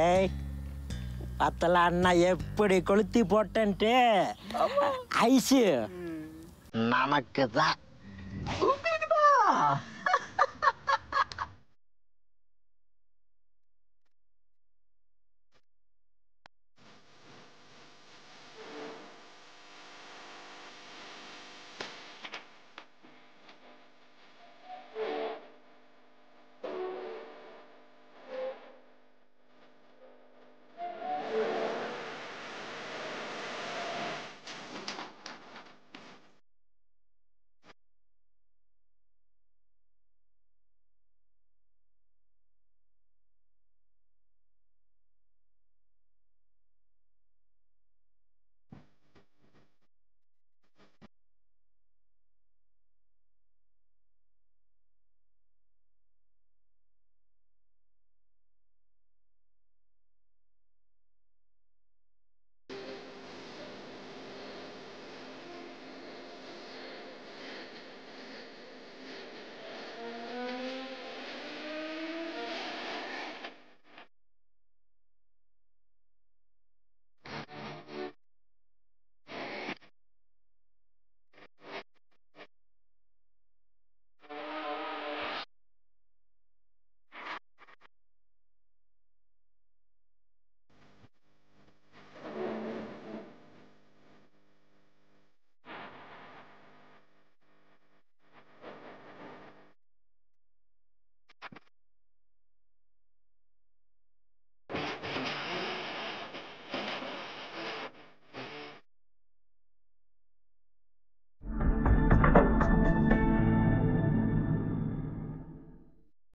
ஏய், பார்த்தல அண்ணா எப்படி கொளுத்தி போட்டேன்ட்டு. ஐஷு நமக்கு தான்.